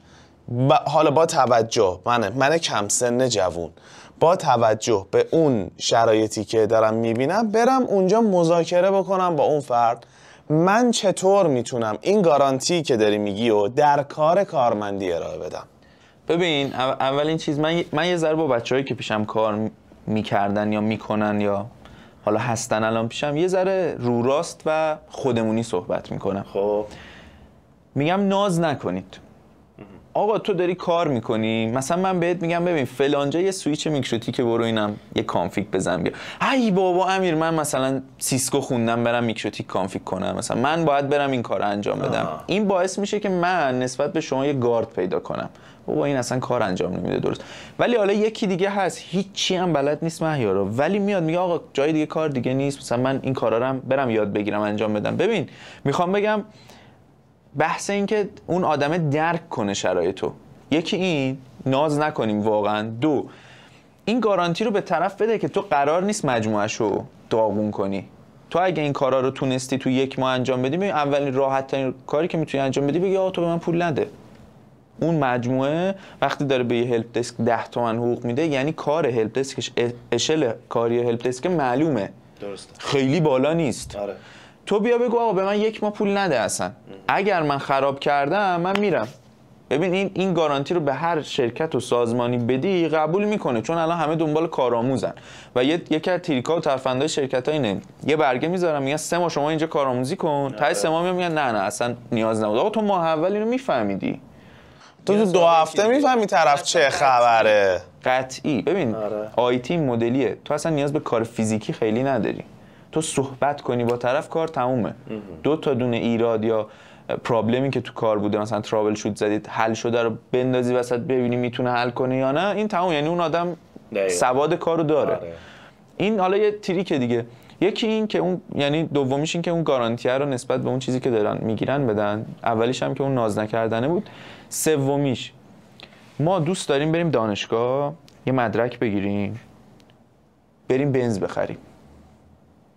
[SPEAKER 1] حالا با توجه من کم سن جوون، با توجه به اون شرایطی که دارم میبینم برم اونجا مذاکره بکنم با اون فرد، من چطور میتونم این گارانتی که داری میگی و در کار کارمندی ارائه بدم.
[SPEAKER 2] ببین اولین چیز من یه ذره با بچه‌هایی که پیشم کار میکردن یا میکنن یا حالا هستن الان پیشم یه ذره رو راست و خودمونی صحبت میکنم.
[SPEAKER 1] خب
[SPEAKER 2] میگم ناز نکنید. آقا تو داری کار میکنی، مثلا من بهت میگم ببین فلانجا یه سویچ میکروتیک برو اینم یه کانفیگ بزن بیا. ای بابا امیر من مثلا سیسکو خوندم برم میکروتیک کانفیگ کنم، مثلا من باید برم این کار انجام بدم. این باعث میشه که من نسبت به شما یه گارد پیدا کنم. بابا این اصلا کار انجام نمیده درست. ولی حالا یکی دیگه هست هیچی هم بلد نیست مهیارا، ولی میاد میگه آقا جای دیگه کار دیگه نیست، مثلا من این کارا رو برم یاد بگیرم انجام بدم. ببین میخوام بگم بحث این که اون آدم درک کنه شرایطو، یکی این ناز نکنیم واقعا، دو این گارانتی رو به طرف بده که تو قرار نیست مجموعه‌شو داغون کنی. تو اگه این کارا رو تونستی تو 1 ماه انجام بدی، ببین اولین راحت ترین کاری که میتونی انجام بدی بگی آقا تو به من پول نده. اون مجموعه وقتی داره به یه هلپ دسک 10 تومن حقوق میده، یعنی کار هلپ دسکش اشل کاری هلپ دسک معلومه،
[SPEAKER 1] درسته،
[SPEAKER 2] خیلی بالا نیست.
[SPEAKER 1] آره.
[SPEAKER 2] تو بیا بگو آقا به من 1 ماه پول نده اصلا، اگر من خراب کردم من میرم. ببین این گارانتی رو به هر شرکت و سازمانی بدی قبول میکنه، چون الان همه دنبال کارآموزن و یکی از تریکا و ترفندهای شرکت‌ها اینه یه برگه میذارن میگن 3 ماه شما اینجا کارآموزی کن، تا 3 ماه میگن نه اصلا نیاز نبود. آقا تو ماه اول اینو میفهمیدی،
[SPEAKER 1] تو 2 هفته میفهمی طرف چه خبره.
[SPEAKER 2] قطعی. ببین آیتی مدلیه، تو اصلا نیاز به کار فیزیکی خیلی نداری، تو صحبت کنی با طرف کار تمومه. 2 تا دونه ایراد یا پرابلمی که تو کار بوده مثلا ترابل شوت زدید حل شده رو بندازی وسط ببینی میتونه حل کنه یا نه، این تموم، یعنی اون آدم سواد کارو داره. این حالا یه تریک دیگه. یکی این که اون یعنی دومیش این که اون گارانتی رو نسبت به اون چیزی که دارن میگیرن بدن. اولیش هم که اون ناز نکردنه بود. سومیش ما دوست داریم بریم دانشگاه یه مدرک بگیریم بریم بنز بخریم.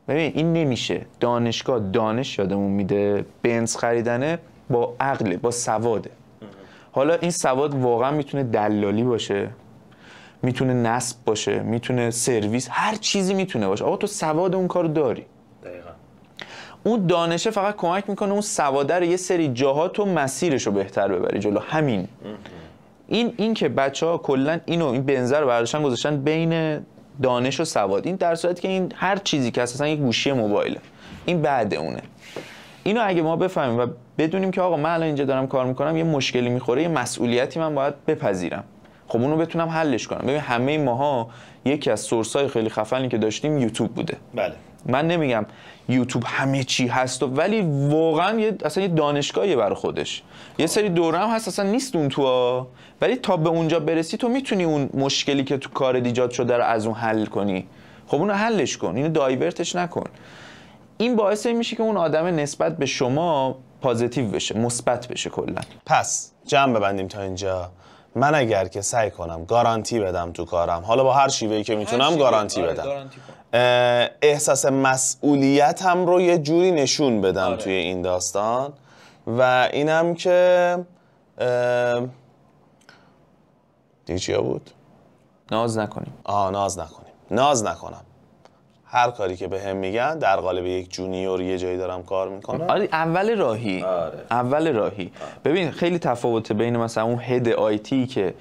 [SPEAKER 2] ببین این نمیشه. دانشگاه دانش یادمون میده، بنز خریدنه با عقل، با سواده. حالا این سواد واقعا میتونه دلالی باشه، میتونه نصب باشه، میتونه سرویس، هر چیزی میتونه باشه. آقا تو سواد اون کارو داری.
[SPEAKER 1] دقیقاً.
[SPEAKER 2] اون دانشه فقط کمک میکنه اون سواده رو یه سری جاها تو مسیرش رو بهتر ببری جلو. همین. این که بچه‌ها کلا این بنزر رو برداشتن گذاشتن بین دانش و سواد. این در صورتی که این هر چیزی که اساسا یک گوشی موبایله، این بعد اونه. اینو اگه ما بفهمیم و بدونیم که آقا من الان اینجا دارم کار میکنم، یه مشکلی میخوره، یه مسئولیتی من باید بپذیرم، خب اونو بتونم حلش کنم. ببین همه ماها یکی از سورس‌های خیلی خفنی که داشتیم یوتیوب بوده.
[SPEAKER 1] بله.
[SPEAKER 2] من نمیگم یوتیوب همه چی هست ولی واقعا اصلا یه دانشگاهیه برای خودش. یه سری دوره هم هست اصلا نیست اون تو، ولی تا به اونجا برسی تو میتونی اون مشکلی که تو کار ایجاد شده رو از اون حل کنی. خب اونو حلش کن، اینو دایورتش نکن. این باعث میشه که اون آدم نسبت به شما پوزیتیو بشه، مثبت بشه کلا.
[SPEAKER 1] پس جمع ببندیم تا اینجا. من اگر که سعی کنم گارانتی بدم تو کارم، حالا با هر شیوهی که میتونم گارانتی بدم، احساس مسئولیتم رو یه جوری نشون بدم توی این داستان و اینم که دیگه چیا بود؟
[SPEAKER 2] ناز نکنیم.
[SPEAKER 1] ناز نکنم. هر کاری که به هم میگن در قالب یک جونیور یه جایی دارم کار میکنم.
[SPEAKER 2] آره اول راهی. اول راهی. ببین خیلی تفاوته بین مثلا اون هد آیتی که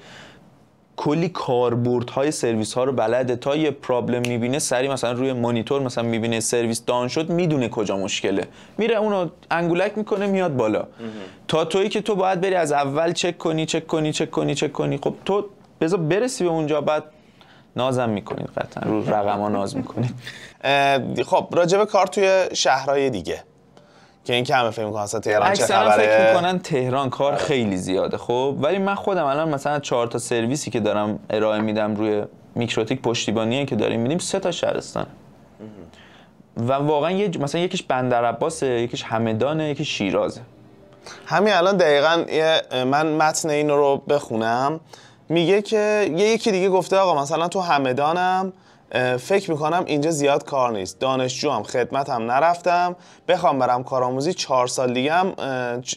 [SPEAKER 2] کلی کاربردهای سرویس ها رو بلده، تا یه پرابلم میبینه سری مثلا روی مانیتور مثلا میبینه سرویس دان شد، میدونه کجا مشکله، میره اونو انگولک میکنه میاد بالا. تا تویی که تو باید بری از اول چک کنی. خب تو بذار برسی به اونجا، بعد نازم میکنید، قطعا رو رقما ناز میکنید.
[SPEAKER 1] خب راجب کار توی شهرهای دیگه که این که همه فکر میکنن اصلا تهران چه خبره،
[SPEAKER 2] فکر میکنن تهران کار خیلی زیاده. خب ولی من خودم الان مثلا 4 تا سرویسی که دارم ارائه میدم روی میکروتیک پشتیبانیه که داریم میدیم 3 تا شهرستان و واقعا مثلا یکیش بندرعباسه، یکیش همدانه، یکیش شیرازه.
[SPEAKER 1] همین الان دقیقاً من متن این رو بخونم. میگه که یکی دیگه گفته آقا مثلا تو همدانم فکر میکنم اینجا زیاد کار نیست، دانشجوام، خدمتم نرفتم، بخوام برم کارآموزی 4 سال دیگه هم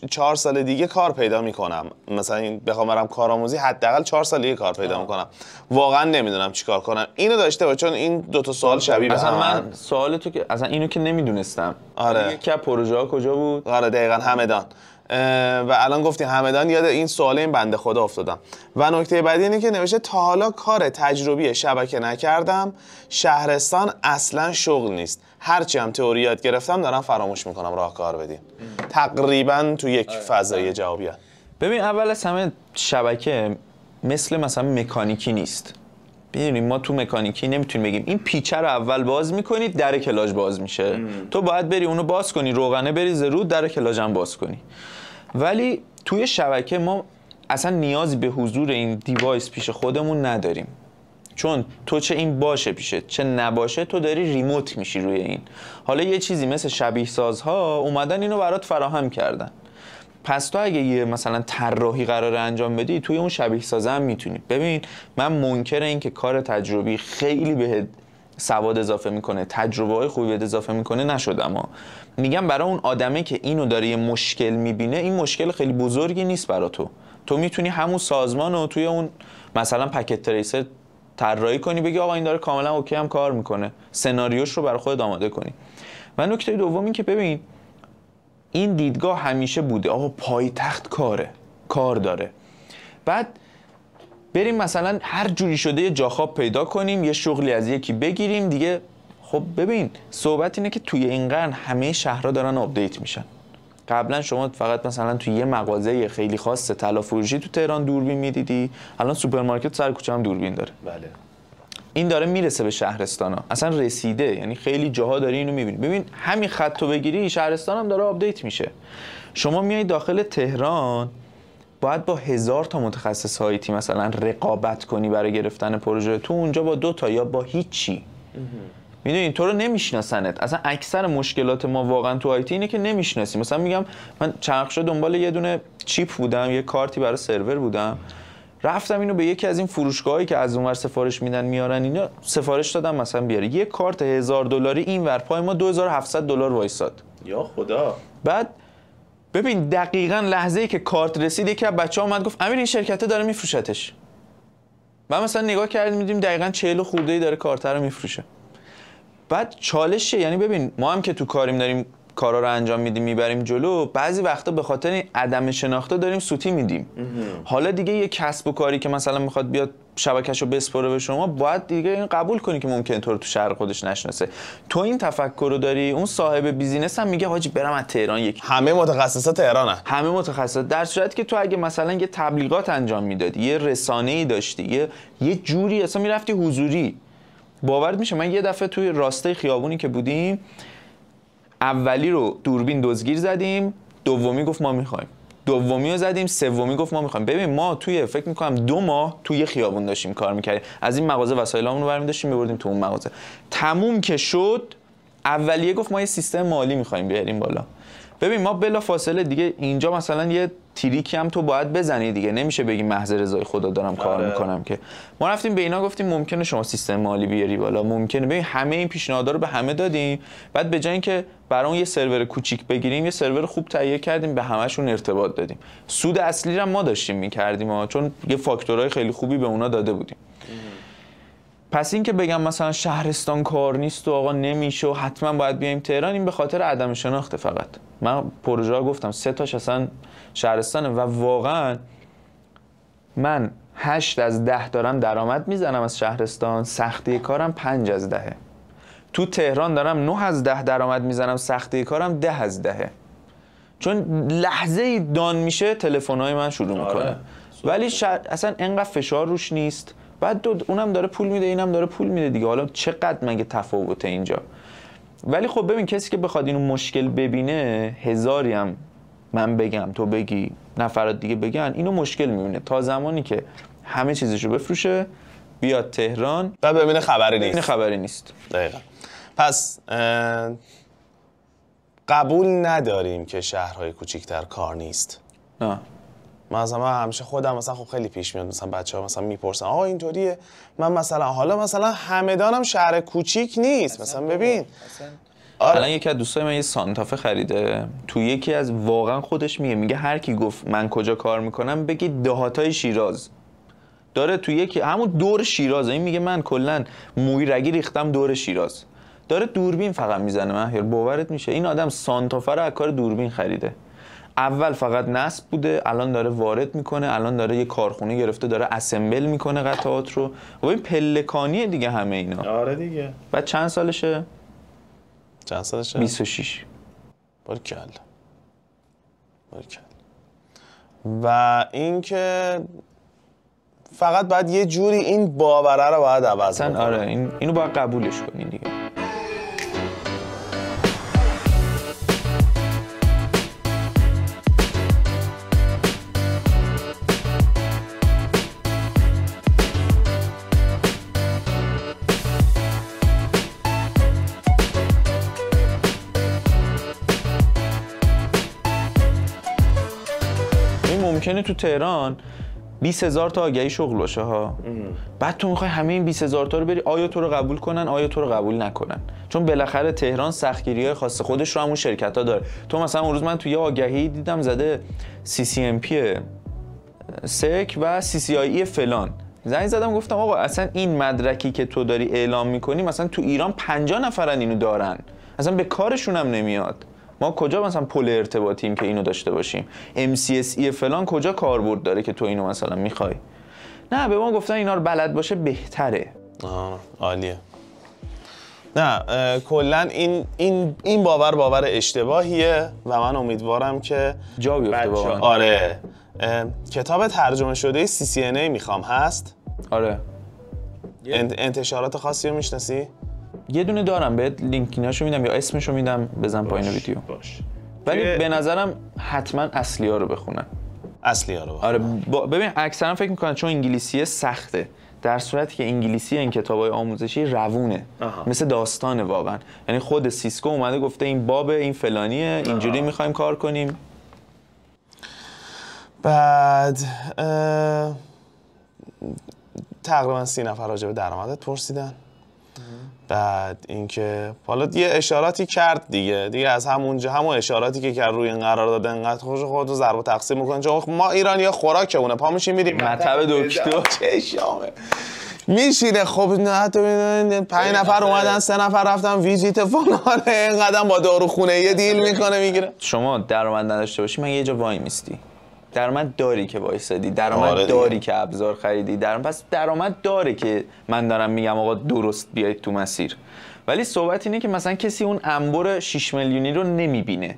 [SPEAKER 1] 4 سال دیگه کار پیدا میکنم. مثلا بخوام برم کارآموزی حداقل 4 سال دیگه کار پیدا میکنم. واقعا نمیدونم چیکار کنم. اینو داشته باش، چون این 2 تا سوال شبیه به هم.
[SPEAKER 2] من سوال تو که اصلا اینو که نمیدونستم.
[SPEAKER 1] آره.
[SPEAKER 2] یکی از پروژه ها کجا بود؟
[SPEAKER 1] آره دقیقاً همدان. و الان گفتی همدان، یاد این سوال این بنده خدا افتادم. و نکته بعدی اینه که نوشته تا حالا کار تجربی شبکه نکردم، شهرستان اصلا شغل نیست، هرچی هم تئوری یاد گرفتم دارم فراموش میکنم راه کار بدیم. تقریبا تو یک فضای جوابیه.
[SPEAKER 2] ببین اول از همه شبکه مثلا مکانیکی نیست. ببینیم ما تو مکانیکی نمیتونیم بگیم این پیچه رو اول باز میکنید در کلاژ باز میشه. تو باید بری اونو باز کنی، روغنه بریزه رو، در کلاژ هم باز کنی. ولی توی شبکه ما اصلا نیازی به حضور این دیوایس پیش خودمون نداریم، چون تو چه این باشه پیشه چه نباشه تو داری ریموت میشی روی این. حالا یه چیزی مثل شبیه سازها اومدن اینو برات فراهم کردن، پس تو اگه یه مثلا طراحی قراره انجام بدی توی اون شبیه سازه هم میتونی. ببین من منکر این که کار تجربی خیلی بهت سواد اضافه میکنه، تجربه های خوبی بهت اضافه میکنه نشدم. میگم برای اون آدمه که اینو داره یه مشکل میبینه، این مشکل خیلی بزرگی نیست برای تو میتونی همون سازمان رو توی اون مثلا پکت تریسر طراحی کنی، بگی آقا این داره کاملا اوکی هم کار میکنه، سناریوش رو برای خودت آماده کنی. و نکته دوم این که ببین این دیدگاه همیشه بوده آقا پایتخت کار داره، بعد بریم مثلا هر جوری شده یه جاخواب پیدا کنیم، یه شغلی از یکی بگیریم دیگه. خب ببین صحبت اینه که توی این قرن همه شهرها دارن آپدیت میشن. قبلا شما فقط مثلا توی یه مغازه خیلی خاص طلا فروشی تو تهران دوربین میدیدی، الان سوپرمارکت سر کوچه هم دوربین داره.
[SPEAKER 1] بله.
[SPEAKER 2] این داره میرسه به شهرستانا، اصلا رسیده، یعنی خیلی جاها داری اینو میبینی. ببین همین خط رو بگیری شهرستان هم داره آپدیت میشه. شما میای داخل تهران باید با 1000 تا متخصص آیتی مثلا رقابت کنی برای گرفتن پروژه، تو اونجا با 2 تا یا با هیچی. میدونی تو رو نمیشناسنت. اصلا اکثر مشکلات ما واقعا تو آیتی اینه که نمیشناسی. مثلا میگم من چرخشه دنبال یه دونه چیپ بودم، یه کارتی برای سرور بودم، رفتم اینو به یکی از این فروشگاهایی که از اونور سفارش میدن میارن اینا سفارش دادم مثلا بیاره یه کارت $1000 اینور پای ما $2700 وایساد.
[SPEAKER 1] یا خدا.
[SPEAKER 2] بعد ببین دقیقاً لحظه‌ای که کارت رسید یکی از بچه‌ها اومد گفت امیر این شرکته داره میفروشتش. و مثلا نگاه کردیم می‌دیدیم دقیقاً 40 خورده‌ای داره کارت رو میفروشه. بعد چالشه، یعنی ببین ما هم که تو کاریم داریم کارا رو انجام میدیم میبریم جلو، بعضی وقتا به خاطر این عدم شناخته داریم سوتی میدیم. حالا دیگه یه کسب و کاری که مثلا میخواد بیاد شبکه‌شو بسپره به شما، باید دیگه این قبول کنی که ممکنه تو رو تو شهر خودش نشناسه. تو این تفکر رو داری، اون صاحب بیزینس هم میگه حاجی برم از تهران یک
[SPEAKER 1] همه متخصصا تهرانن.
[SPEAKER 2] همه متخصص. در صورتی که تو اگه مثلا یه تبلیغات انجام میدادی، یه رسانه‌ای داشتی، یه جوری اصلا میرفتی حضوری، باورت میشه من یه دفعه توی راسته خیابونی که بودیم اولی رو دوربین دزگیر زدیم، دومی گفت ما میخوایم، دومی رو زدیم، سومی گفت ما میخوایم. ببین ما توی فکر میکنم 2 ماه توی خیابون داشتیم کار میکردیم، از این مغازه وسایلامون رو برمی داشتیم میبردیم تو اون مغازه. تموم که شد اولیه گفت ما یه سیستم مالی میخوایم بیاریم بالا. ببین ما بلا فاصله دیگه اینجا مثلا یه تریکی هم تو باید بزنی دیگه، نمیشه بگی محض رضای خدا دارم کار میکنم که. ما رفتیم به اینا گفتیم ممکنه شما سیستم مالی بیاری بالا، ممکنه. ببین همه این پیشنهادها رو به همه دادیم، بعد به جای اینکه برام یه سرور کوچیک بگیریم یه سرور خوب تهیه کردیم به همشون ارتباط دادیم. سود اصلی رو ما داشتیم میکردیم چون یه فاکتورهای خیلی خوبی به اونا داده بودیم. پس این که بگم مثلا شهرستان کار نیست و آقا نمیشه و حتما باید بیایم تهران، این به خاطر عدم شناخته. فقط من پروژه ها گفتم 3 تاش اصلا شهرستانه و واقعا من 8 از 10 دارم درآمد میزنم از شهرستان، سختی کارم 5 از 10. تو تهران دارم 9 از 10 درآمد میزنم، سختی کارم 10 از 10. چون لحظه دان میشه تلفن‌های من شروع میکنه. ولی اصلا انقدر فشار روش نیست. بعد اونم داره پول میده اینم داره پول میده دیگه، حالا چقدر مگه تفاوته اینجا؟ ولی خب ببین کسی که بخواد اینو مشکل ببینه، هزاری هم من بگم تو بگی نفرات دیگه بگن، اینو مشکل میبینه تا زمانی که همه چیزشو بفروشه بیاد تهران
[SPEAKER 1] و ببینه خبری نیست.
[SPEAKER 2] این خبری نیست.
[SPEAKER 1] دقیقاً. پس قبول نداریم که شهرهای کوچیک‌تر کار نیست.
[SPEAKER 2] نه.
[SPEAKER 1] مثلا همیشه خودم مثلا خب خیلی پیش میاد مثلا بچه‌ها مثلا میپرسن آقا اینطوریه، من مثلا حالا مثلا همدانم شهر کوچیک نیست مثلا ببین
[SPEAKER 2] الان یکی از دوستای من یه سانتافه خریده، تو یکی از واقعا خودش میگه هر کی گفت من کجا کار میکنم بگی دهاتای شیراز داره، تو یکی همون دور شیراز. این میگه من کلا موی رگی ریختم دور شیراز، داره دوربین فقط میزنه. من باورت میشه این آدم سانتافه رو از کار دوربین خریده. اول فقط نصب بوده، الان داره وارد میکنه، الان داره یه کارخونه گرفته داره اسمبل میکنه قطعات رو. و این پلکانیه دیگه همه اینا.
[SPEAKER 1] آره دیگه.
[SPEAKER 2] بعد چند سالشه؟ 26.
[SPEAKER 1] باریکلا. و این که فقط باید یه جوری این باوره رو باید عوض کنه.
[SPEAKER 2] آره اینو باید قبولش کنی دیگه. ممکنه تو تهران 20,000 تا آگهی شغل باشه ها، بعد تو میخوای همه این 20,000 تا رو بری آیا تو رو قبول کنن آیا تو رو قبول نکنن، چون بالاخره تهران سختگیری‌های خاص خودش رو همون شرکت‌ها داره. تو مثلا اون روز من تو یه آگهی دیدم زده CCMP سک و CCIE فلان، زنگ زدم گفتم آقا اصلا این مدرکی که تو داری اعلام میکنی مثلا تو ایران 50 نفرن اینو دارن، اصلا به کارشون هم نمیاد. ما کجا مثلا پل ارتباطیم که اینو داشته باشیم؟ MCSE فلان کجا کاربرد داره که تو اینو مثلا میخوای؟ نه به ما گفتن اینا رو بلد باشه بهتره.
[SPEAKER 1] عالیه. نه کلا این باور اشتباهیه و من امیدوارم که
[SPEAKER 2] جا بیفته واقعا.
[SPEAKER 1] آره کتاب ترجمه شده CCNA میخوام هست؟
[SPEAKER 2] آره.
[SPEAKER 1] انتشارات خاصی رو میشناسی؟
[SPEAKER 2] یه دونه دارم بهت لینکیناشو میدم یا اسمشو میدم بزن پایین ویدیو. ولی به نظرم حتما اصلی‌ها رو بخونن.
[SPEAKER 1] اصلی‌ها رو
[SPEAKER 2] آره ببین اکثرا فکر میکنن چون انگلیسی سخته، در صورتی که انگلیسی این کتابای آموزشی روونه. مثل داستانه واقعا. یعنی خود سیسکو اومده گفته این باب این فلانیه اینجوری میخوایم کار کنیم.
[SPEAKER 1] بعد تقریبا 30 نفر راجع به درآمدت پرسیدن. بعد اینکه حالا یه اشاراتی کرد دیگه از همون اشاراتی که کرد روی این قرارداد انقدر خوش خودتو ضرب و تقسیم میکنن، چون ما ایرانی‌ها خوراکمونه، پا میشیم میریم
[SPEAKER 2] مطب دکتر
[SPEAKER 1] چه شامه میشینه. خب نه تو 5 نفر اومدن 3 نفر رفتن ویزیت فلان، اینقدر با داروخونه یه دیل میکنه میگیره.
[SPEAKER 2] شما درآمد نداشته باشی من یه جا وای میستی، درآمد داری که وایسادی، درآمد داری که ابزار خریدی، پس درآمد داره که من دارم میگم آقا درست بیاید تو مسیر. ولی صحبت اینه که مثلا کسی اون انبر 6 میلیونی رو نمیبینه،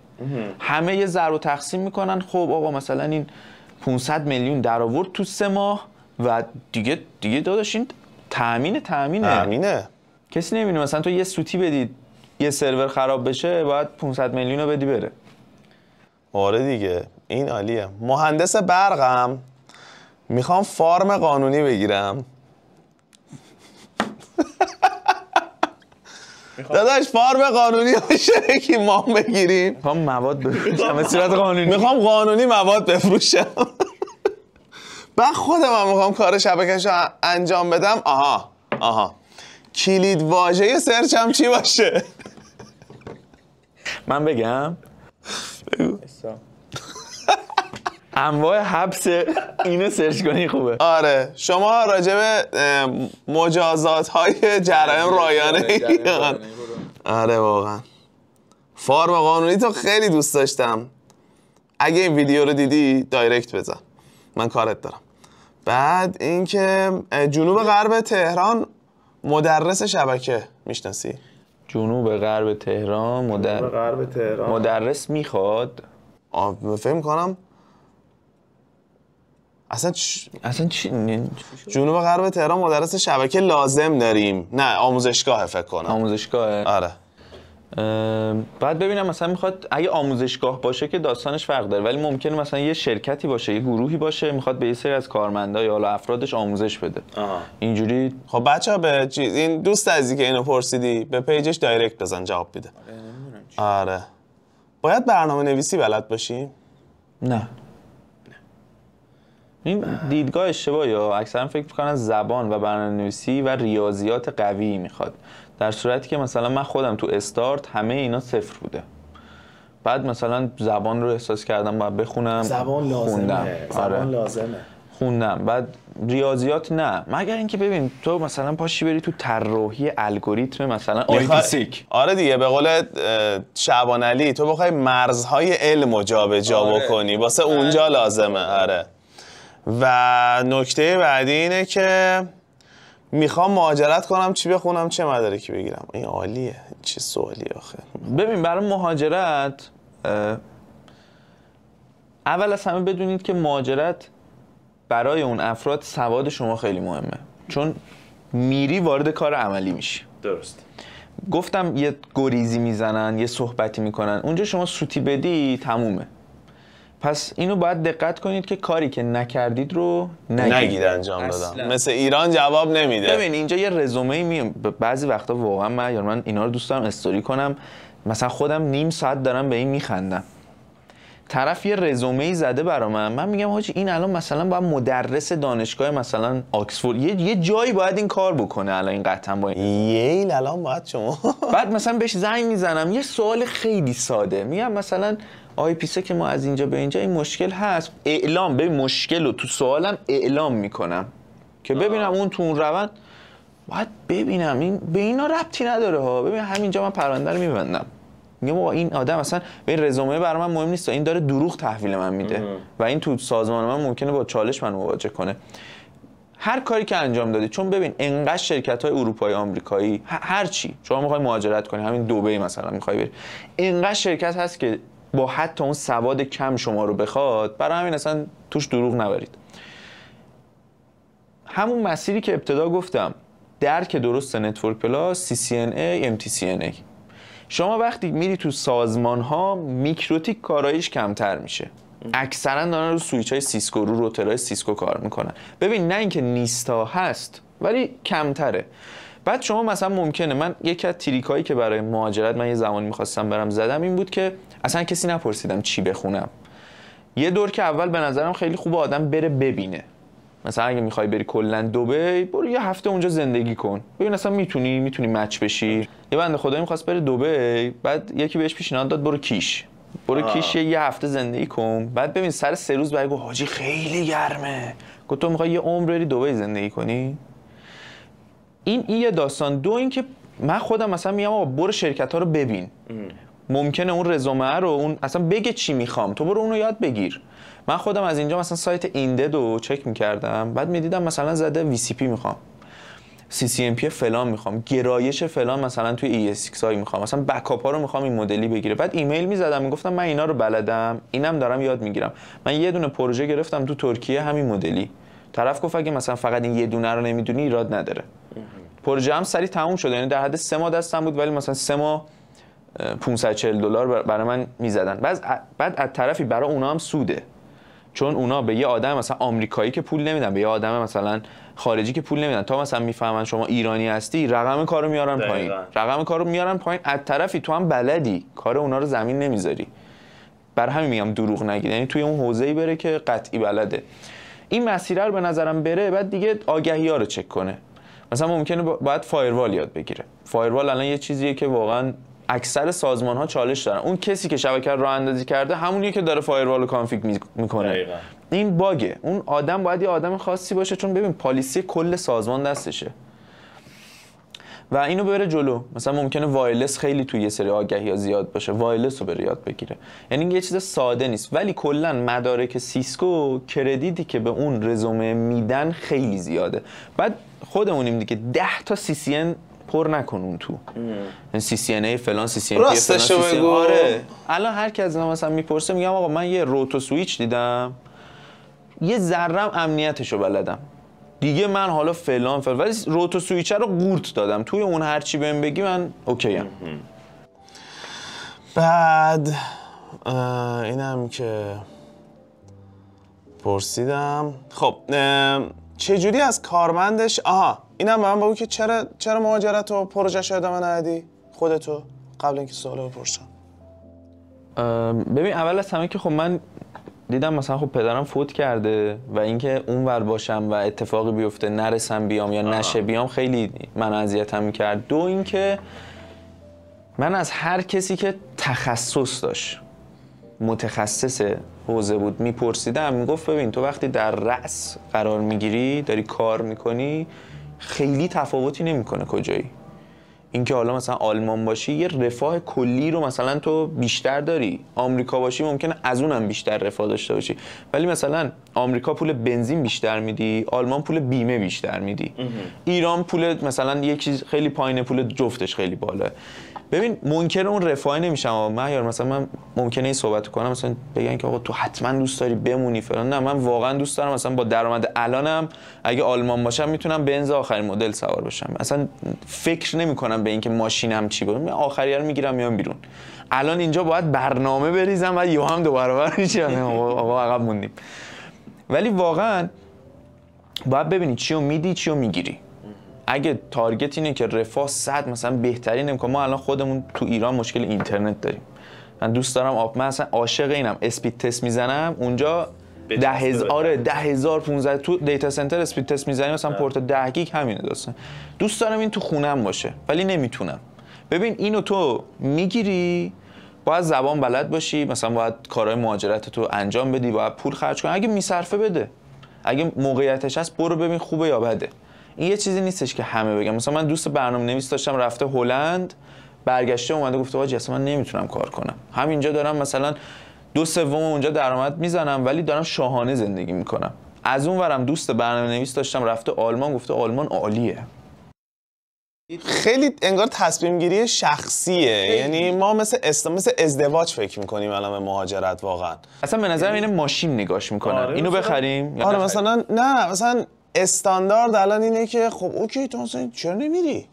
[SPEAKER 2] همه یه ضرب و تقسیم میکنن. خب آقا مثلا این 500 میلیون در آورد تو 3 ماه و دیگه داداش این تامینه. کسی نمیبینه مثلا تو یه سوتی بدید یه سرور خراب بشه باید 500 میلیون رو بدی بره.
[SPEAKER 1] آره دیگه این عالیه. مهندس برقم میخوام فارم قانونی بگیرم. داداش فارم قانونی شرکی ما بگیریم.
[SPEAKER 2] میخوام مواد بفروشم به صورت قانونی.
[SPEAKER 1] میخوام قانونی مواد بفروشم. بعد خودم میخوام کار شبکه‌شو انجام بدم. آها کلید واژه سرچم چی باشه؟
[SPEAKER 2] من بگم انواع حبس اینو سرچ کنی خوبه.
[SPEAKER 1] آره شما راجع به مجازات های جرایم رایانه ایران. آره واقعا فارم قانونی تو خیلی دوست داشتم. اگه این ویدیو رو دیدی دایرکت بزن، من کارت دارم. بعد اینکه جنوب غرب تهران مدرس شبکه میشناسی؟
[SPEAKER 2] جنوب غرب تهران مدرس میخواد.
[SPEAKER 1] فهم کنم اصلا
[SPEAKER 2] چی؟
[SPEAKER 1] جنوب غرب تهران مدرس شبکه لازم داریم. نه آموزشگاه فکر کنم.
[SPEAKER 2] آموزشگاهه.
[SPEAKER 1] آره.
[SPEAKER 2] بعد ببینم مثلا میخواد اگه آموزشگاه باشه که داستانش فرق داره، ولی ممکنه مثلا یه شرکتی باشه، یه گروهی باشه میخواد به یه سری از کارمندا یا حالا افرادش آموزش بده. اینجوری.
[SPEAKER 1] خب بچه‌ها به این دوست عزیزی که اینو پرسیدی به پیجش دایرکت بزن جواب میده. آره. باید برنامه نویسی بلد باشی؟
[SPEAKER 2] نه. این دیدگاه اشتباهه. یا اکثرا فکر میکنن زبان و برنامه‌نویسی و ریاضیات قوی میخواد، در صورتی که مثلا من خودم تو استارت همه اینا صفر بوده. بعد مثلا زبان رو احساس کردم باید بخونم،
[SPEAKER 3] زبان لازمه.
[SPEAKER 2] خوندم. بعد ریاضیات نه، مگر اینکه ببین تو مثلا پاشی بری تو طراحی الگوریتم مثلا آیتیسیک.
[SPEAKER 1] آره دیگه به قول شعبان علی تو بخوای مرزهای علم رو جابجا بکنی واسه اونجا لازمه. آره. و نکته بعدی اینه که میخوام مهاجرت کنم چی بخونم چه مدارکی بگیرم. این عالیه. چه سوالی آخه.
[SPEAKER 2] ببین برای مهاجرت اول از همه بدونید که مهاجرت برای اون افراد سواد شما خیلی مهمه، چون میری وارد کار عملی میشی.
[SPEAKER 3] درست.
[SPEAKER 2] گفتم یه گریزی میزنن یه صحبتی میکنن، اونجا شما سوتی بدی تمومه. پس اینو باید دقت کنید که کاری که نکردید رو
[SPEAKER 1] نگید انجام دادم. مثل ایران جواب نمیده.
[SPEAKER 2] ببین اینجا یه رزومه بعضی وقتا واقعا من اینا رو دوست دارم استوری کنم، مثلا خودم نیم ساعت دارم به این میخندم. طرف یه رزومه‌ای زده برا من میگم حاجی این الان مثلا باید مدرس دانشگاه مثلا آکسفورد یه جایی باید این کار بکنه الان این قطعا با این
[SPEAKER 1] ییل الان باید شما.
[SPEAKER 2] بعد مثلا بهش زنگ میزنم یه سوال خیلی ساده میگم مثلا آی پیسه که ما از اینجا به اینجا این مشکل هست، اعلام به مشکل رو تو سوالم اعلام میکنم که ببینم اون تو اون روند باید ببینم این به اینا ربطی نداره ها. ببین همینجا من پرونده رو میبندم میگم این آدم اصلا به این رزومه برای من مهم نیست، این داره دروغ تحویل من میده و این تو سازمان من ممکنه با چالش من مواجه کنه. هر کاری که انجام دادی، چون ببین انقدر شرکت‌های اروپایی آمریکایی هر چی شما می‌خوای مهاجرت کنی، همین دبی مثلا می‌خوای بری، انقدر شرکت هست که با حتی اون سواد کم شما رو بخواد، برای همین اصلا توش دروغ نبرید. همون مسیری که ابتدا گفتم، درک درست نتورک پلاس، CCNA، MTCNA. شما وقتی میری تو سازمان ها میکروتیک کارایش کمتر میشه. اکثرا دارن رو سویچ های سیسکو، رو روترهای سیسکو کار میکنن. ببین نه اینکه نیستا هست ولی کمتره. بعد شما مثلا ممکنه، من یکی از تریکایی که برای مهاجرت من یه زمانی میخواستم برم زدم این بود که اصلا کسی نپرسیدم چی بخونم. یه دور که اول به نظرم خیلی خوبه آدم بره ببینه. مثلا اگه میخوای بری کلا دبی، برو یه هفته اونجا زندگی کن، ببین اصلا میتونی مچ بشی. یه بنده خدایی میخواست بره دبی، بعد یکی بهش پیشنهاد داد برو کیش، کیش یه هفته زندگی کن، بعد ببین سر 3 روز بعد گفت حاجی خیلی گرمه. گفت تو میخوای یه عمر بری دبی زندگی کنی؟ این یه داستان. دو اینکه من خودم مثلا میگم آقا برو شرکت ها رو ببین، ممکنه اون رزومه رو اون اصلا بگه چی میخوام، تو برو اونو یاد بگیر. من خودم از اینجا مثلا سایت ایندد رو چک میکردم، بعد میدیدم مثلا زده وی سی پی میخوام، سی سی ام پی فلان میخوام، گرایش فلان مثلا توی ای اس ایکس آی میخوام، مثلا بکاپ ها رو میخوام این مدلی بگیره. بعد ایمیل میزدم میگفتم من اینا رو بلدم، اینم دارم یاد میگیرم. من یه دونه پروژه گرفتم تو ترکیه همین مدلی. طرف گفت اگه مثلا فقط این یه دونه رو نمیدونی ایراد نداره. پروژه هم سریع تموم شد، یعنی در حد 3 ماه دستم بود، ولی مثلا 3 ماه $540 برای من میزدن. بعد از طرفی برای اونا هم سوده، چون اونا به یه آدم مثلا آمریکایی که پول نمیدن، به یه آدم مثلا خارجی که پول نمیدن، تا مثلا میفهمن شما ایرانی هستی رقم کارو میارن پایین، از طرفی تو هم بلدی کار اونا رو زمین نمیذاری. بر همین میگم دروغ نگید، یعنی توی اون حوزه‌ای بره که قطعی بلده. این مسیر رو به نظرم بره، بعد دیگه آگهی‌ها رو چک کنه. مثلا ممکنه باید فایروال یاد بگیره. فایروال الان یه چیزیه که واقعا اکثر سازمان‌ها چالش دارن. اون کسی که شبکه رو راه اندازی کرده همونیه که داره فایروال رو کانفیگ میکنه. دقیقاً. این باگه. اون آدم باید یه آدم خاصی باشه، چون ببین پالیسی کل سازمان دستشه و اینو بره جلو. مثلا ممکنه وایرلس خیلی توی یه سری آگهی‌ها زیاد باشه، وایرلس رو بره یاد بگیره. یعنی یه چیز ساده نیست، ولی کلا مدارک سیسکو کردیتی که به اون رزومه میدن خیلی زیاده. بعد خودمونیم دیگه 10 تا سی سی ان پر نکن اون تو. سی سی ان ای فلان، سی سی ان پی فلان، آره. الان هر کی از اینا مثلا میپرسه میگم آقا من یه روتو سویچ دیدم، یه ذرم امنیتشو بلدم دیگه، من حالا فلان ولی روتو سویچر رو قورت دادم، توی اون هر چی بهم بگی من اوکی ام.
[SPEAKER 1] بعد اینم که پرسیدم. خب چجوری از کارمندش اینم من بگو که چرا مهاجرت و پروژه‌ش رو ادامه ندادی خودتو قبل اینکه سوالو بپرسم؟
[SPEAKER 2] ببین اول از همه که خب من دیدم مثلا خب پدرم فوت کرده و اینکه اونور باشم و اتفاقی بیفته نرسم بیام یا نشه بیام خیلی من اذیتم می‌کرد. دو اینکه من از هر کسی که تخصص داشت، متخصص حوزه بود میپرسیدم، میگفت ببین تو وقتی در رأس قرار میگیری داری کار میکنی خیلی تفاوتی نمیکنه کجایی. اینکه حالا مثلا آلمان باشی یه رفاه کلی رو مثلا تو بیشتر داری، آمریکا باشی ممکنه از اونم بیشتر رفاه داشته باشی، ولی مثلا آمریکا پول بنزین بیشتر میدی، آلمان پول بیمه بیشتر میدی، ایران پول مثلا یک چیز خیلی پایینه، پول جفتش خیلی بالاه. ببین منکر اون رفاه نمیشم. مهیار مثلا من ممکنه این صحبت کنم مثلا بگن که آقا تو حتما دوست داری بمونی فلان، نه من واقعا دوست دارم مثلا با درآمد الانم اگه آلمان باشم میتونم بنز آخرین مدل سوار بشم، اصلا فکر نمیکنم به اینکه ماشینم چی باشه، آخریه رو میگیرم میام بیرون. الان اینجا باید برنامه بریزم و یهو هم 2 برابر میشه، آقا عقب موندیم. ولی واقعا باید ببینی چیو میدی چیو میگیری. اگه تارگت اینه که رفاه 100 مثلا بهترین امکان، ما الان خودمون تو ایران مشکل اینترنت داریم. من دوست دارم من اصلا عاشق اینم اسپید تست میزنم اونجا 10,000 15 تو دیتا سنتر اسپید تست میزنیم مثلا پورت 10 گیگ همینه داستان. دوست دارم این تو خونم باشه ولی نمیتونم. ببین اینو تو میگیری، باید زبان بلد باشی، مثلا باید کارهای مهاجرت تو انجام بدی، باید پول خرج کنی، اگه میصرفه بده، اگه موقعیتش هست برو ببین خوبه یا بده. این یه چیزی نیستش که همه بگم. مثلا من دوست برنامه‌نویس داشتم رفته هلند، برگشته اومده گفته آقا اصلا من نمیتونم کار کنم، همینجا دارم مثلا 2/3 اونجا درآمد میزنم ولی دارم شاهانه زندگی میکنم. از اون ورم دوست برنامه‌نویس داشتم رفته آلمان، گفته آلمان عالیه.
[SPEAKER 1] خیلی انگار تصمیم گیری شخصیه، یعنی ما مثل ازدواج فکر میکنیم الان به مهاجرت. واقعا
[SPEAKER 2] اصلا به نظرم اینه ماشین نگاش میکنن، اینو بخریم یا
[SPEAKER 1] آره مثلا نه مثلا استاندارد الان اینه که خب اوکی تو مثلا چرا نمیری؟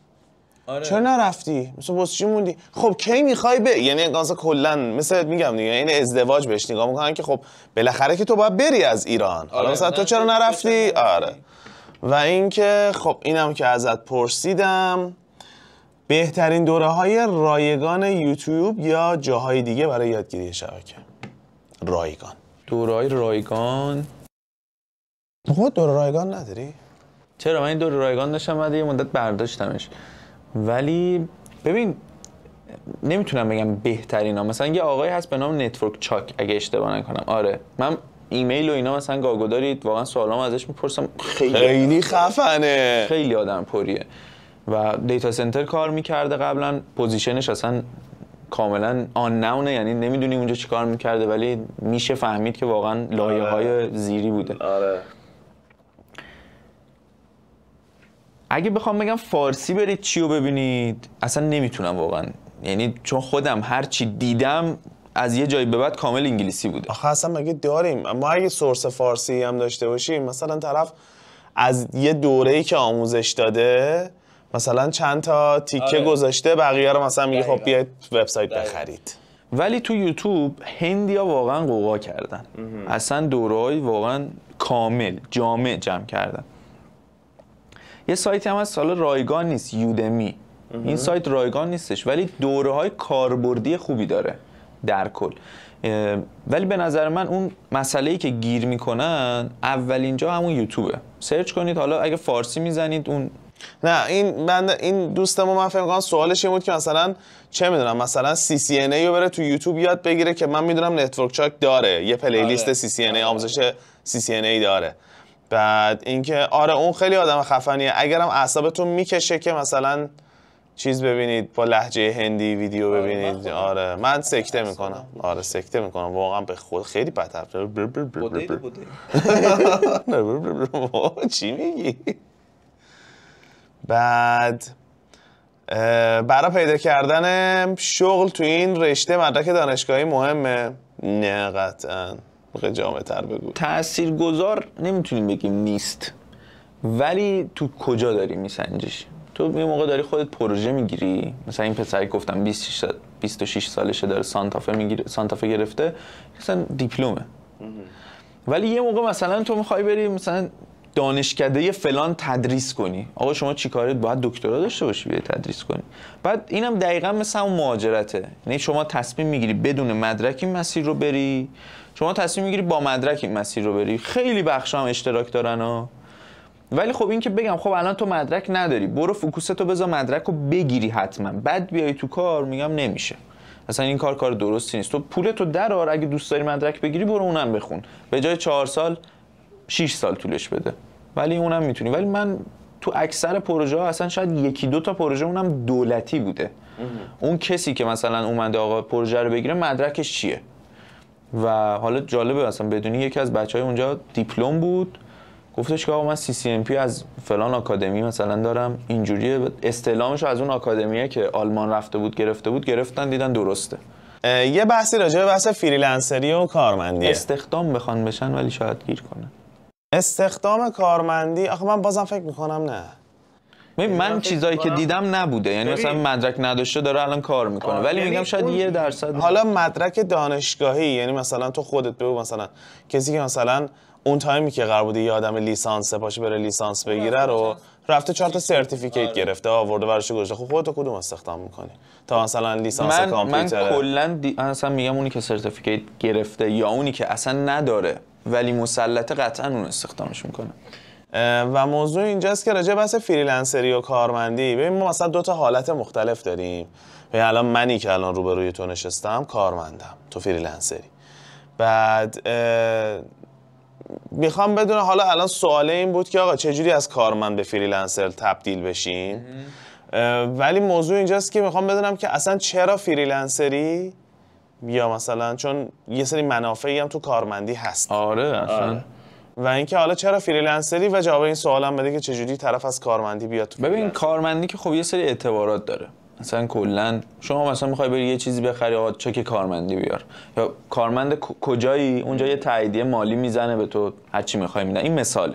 [SPEAKER 1] چرا نرفتی؟ مثلا واسه چی موندی؟ خب کی میخوای یعنی مثلا کلا مثلا میگم دیگه این ازدواج بهش نگاه میکنن که خب بالاخره که تو باید بری از ایران. حالا مثلا تو چرا نرفتی؟ آره. و اینکه خب اینم که ازت پرسیدم، بهترین دوره‌های رایگان یوتیوب یا جاهای دیگه برای یادگیری شبکه؟ رایگان.
[SPEAKER 2] دوره‌های رایگان
[SPEAKER 1] خود دور رایگان نداری؟
[SPEAKER 2] چرا؟ من این دور رایگان داشتم بعد یه مدت برداشتمش. ولی ببین نمیتونم بگم بهترین ها. مثلا یه آقایی هست به نام نتورک چاک اگه اشتباه نکنم. آره من ایمیل و اینا مثلا گاگو دارید واقعا سوالام ازش میپرسم.
[SPEAKER 1] خیلی خفنه،
[SPEAKER 2] خیلی آدم پریه و دیتا سنتر کار میکرده قبلا. پوزیشنش اصلا کاملا آن نونه، یعنی نمیدونی اونجا چی کار میکرده ولی میشه فهمید که واقعا لایه‌های زیری بوده.
[SPEAKER 1] آره.
[SPEAKER 2] اگه بخوام بگم فارسی برید چی رو ببینید اصلا نمیتونم واقعا، یعنی چون خودم هر چی دیدم از یه جایی به بعد کامل انگلیسی بوده.
[SPEAKER 1] آخه اصلا مگه داریم ما اگه سورس فارسی هم داشته باشیم مثلا طرف از یه دوره‌ای که آموزش داده مثلا چند تا تیکه گذاشته بقیه رو مثلا میگه خب بیاید وبسایت بخرید.
[SPEAKER 2] ولی تو یوتیوب هندیا واقعا قوقا کردن. اصلا دوره‌ای واقعا کامل جامع جمع کردن. یه سایتی هم هست حالا رایگان نیست، یودمی. این سایت رایگان نیستش ولی دوره‌های کاربردی خوبی داره در کل. ولی به نظر من اون مسئله‌ای که گیر میکنن اولین جا همون یوتیوبه. سرچ کنید، حالا اگه فارسی میزنید اون
[SPEAKER 1] نه این دوستمون من فکر می‌کنم سوالش این بود که مثلا چه میدونم مثلا CCNA رو بره تو یوتیوب یاد بگیره که من میدونم نتورک چاک داره یه پلیلیست CCNA آموزش CCNA داره. بعد اینکه آره اون خیلی آدم خفنیه. اگرم اعصابتون میکشه که مثلا چیز ببینید با لهجه هندی ویدیو ببینید آره من سکته میکنم. آره سکته میکنم واقعا به خود خیلی بدتر. چی میگی؟ بعد برای پیدا کردن شغل تو این رشته مدرک دانشگاهی مهمه؟ نه قطعاً. جامعه تر بگو.
[SPEAKER 2] تاثیرگذار نمیتونیم بگیم نیست ولی تو کجا داری میسنجیش؟ تو یه موقع داری خودت پروژه میگیری، مثلا این پسری گفتم 26 سالشه داره سانتافه گرفته مثلا دیپلمه. ولی یه موقع مثلا تو میخوای بری مثلا دانشکده فلان تدریس کنی. آقا شما چی کارید؟ باید دکترا داشته باشی بیای تدریس کنی. بعد اینم دقیقاً مثل اون مهاجرته، یعنی شما تصمیم میگیری بدون مدرک این مسیر رو بری، شما تصمیم میگیری با مدرک این مسیر رو بری. خیلی بخشا هم اشتراک دارن ها. ولی خب این که بگم خب الان تو مدرک نداری برو فوکوستو بذار مدرک رو بگیری حتما بعد بیای تو کار، میگم نمیشه. اصلا این کار درستی نیست. تو پولتو درار، اگه دوست داری مدرک بگیری برو اونم بخون، به جای 4 سال 6 سال طولش بده، ولی اونم میتونی. ولی من تو اکثر پروژه ها اصلا شاید 1-2 تا پروژه اونم دولتی بوده. اون کسی که مثلا اومده آقا پروژه رو بگیره مدرکش چیه؟ و حالا جالبه مثلا بدونی یکی از بچهای اونجا دیپلم بود، گفتش که آقا من CCNP از فلان آکادمی مثلا دارم اینجوریه، استعلامش از اون آکادمیه که آلمان رفته بود گرفتن دیدن درسته.
[SPEAKER 1] یه بحثی راجع به بحث فریلنسری و کارمندیه.
[SPEAKER 2] استخدام بخوان بشن ولی شاید گیر کنه.
[SPEAKER 1] استخدام کارمندی آخه من بازم فکر میکنم نه.
[SPEAKER 2] من چیزایی که دیدم نبوده، یعنی مثلا مدرک نداشته داره الان کار میکنه ولی میگم شاید 1%.
[SPEAKER 1] حالا مدرک دانشگاهی یعنی مثلا تو خودت بگو مثلا کسی که مثلا اون تایمی که قرار بوده یه آدم لیسانس پاشه بره لیسانس بگیره رو رفته 4 تا سرتیفیکیت گرفته آورده براش گذاشته. خب خودت کدوم استخدام میکنی تا مثلا لیسانس کامپیوتر؟
[SPEAKER 2] من کلا اصلا میگم اونی که سرتیفیکیت گرفته یا اونی که اصلا نداره ولی مسلطه قطعا اون استخدامش میکنه.
[SPEAKER 1] و موضوع اینجاست که راجع بحث فریلنسری و کارمندی ببین ما مثلا 2 تا حالت مختلف داریم. الان منی که الان روبروی تو نشستم کارمندم، تو فریلنسری. بعد میخوام بدونم حالا الان سوال این بود که آقا چجوری از کارمند به فریلنسر تبدیل بشین. ولی موضوع اینجاست که میخوام بدونم که اصلا چرا فریلنسری، یا مثلا چون یه سری منافعی هم تو کارمندی هست.
[SPEAKER 2] آره اصلا.
[SPEAKER 1] و اینکه حالا چرا فریلنسری و جواب این سوالم بده که چجوری طرف از کارمندی بیاد تو
[SPEAKER 2] ببین کارمندی که خب یه سری اعتبارات داره. مثلا کلا شما مثلا میخوای بری یه چیزی بخری آقا چک کارمندی بیار، یا کارمند کجایی اونجا یه تاییدیه مالی میزنه به تو هر چی میخوای میدن. این مثاله.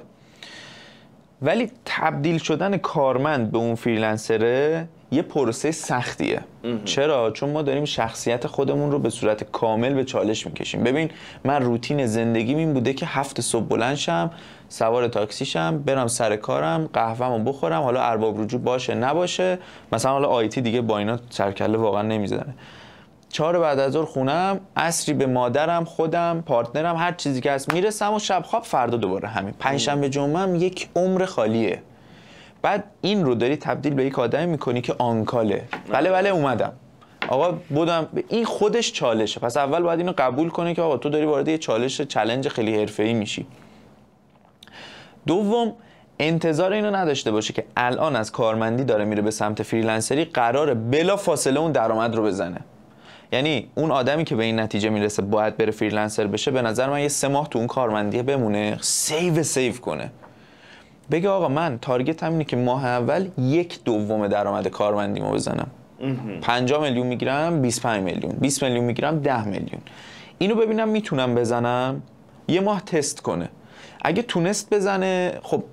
[SPEAKER 2] ولی تبدیل شدن کارمند به اون فریلنسره یه پروسه سختیه. چرا؟ چون ما داریم شخصیت خودمون رو به صورت کامل به چالش میکشیم. ببین من روتین زندگیم این بوده که 7 صبح بلند شم، سوار تاکسی شم، برم سر کارم، قهوه‌مو بخورم، حالا ارباب رجوع باشه نباشه، مثلا حالا آیتی دیگه با اینا سرکله واقعا نمیزنه. 4 بعد از ظهر خونم، عصری به مادرم، خودم، پارتنرم، هر چیزی که هست میرسم و شب خواب فردا دوباره همین. پنجشنبه جمعه هم یک عمر خالیه. بعد این رو داری تبدیل به یک آدمی میکنی که آنکاله. بله اومدم آقا بودم، این خودش چالشه. پس اول باید اینو قبول کنی که آقا تو داری وارد یه چالش خیلی حرفه‌ای میشی. دوم، انتظار اینو نداشته باشه که الان از کارمندی داره میره به سمت فریلنسری قراره بلا فاصله اون درآمد رو بزنه. یعنی اون آدمی که به این نتیجه میرسه باید بره فریلنسر بشه، به نظر من یه 3 ماه تو اون کارمندیه بمونه، سیو کنه، بگه آقا من تارگتم اینه که ماه اول 1/2 درآمد کارمندیمو بزنم. 50 میلیون میگیرم، 25 میلیون، 20 میلیون میگیرم، 10 میلیون. اینو ببینم میتونم بزنم، یه ماه تست کنه. اگه تونست بزنه، خب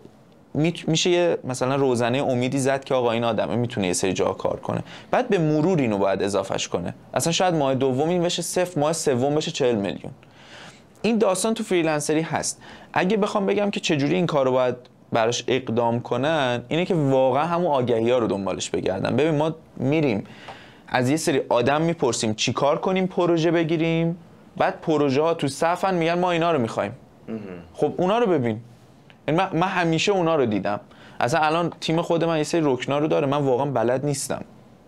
[SPEAKER 2] میشه یه مثلا روزنه امیدی زد که آقا این آدمه میتونه یه سری جا کار کنه. بعد به مرور اینو باید اضافهش کنه. اصلا شاید ماه دوم این بشه 0، ماه سوم بشه 40 میلیون. این داستان تو فریلنسری هست. اگه بخوام بگم که چجوری این کارو باید براش اقدام کنن، اینه که واقعا همون آگهی‌ها رو دنبالش بگردن. ببین ما میریم از یه سری آدم میپرسیم چی کار کنیم پروژه بگیریم، بعد پروژه ها تو صفن میگن ما اینا رو میخوایم. خب اونا رو ببین. من همیشه اونا رو دیدم. اصلا الان تیم خود من یه سری رکنا رو داره، من واقعا بلد نیستم.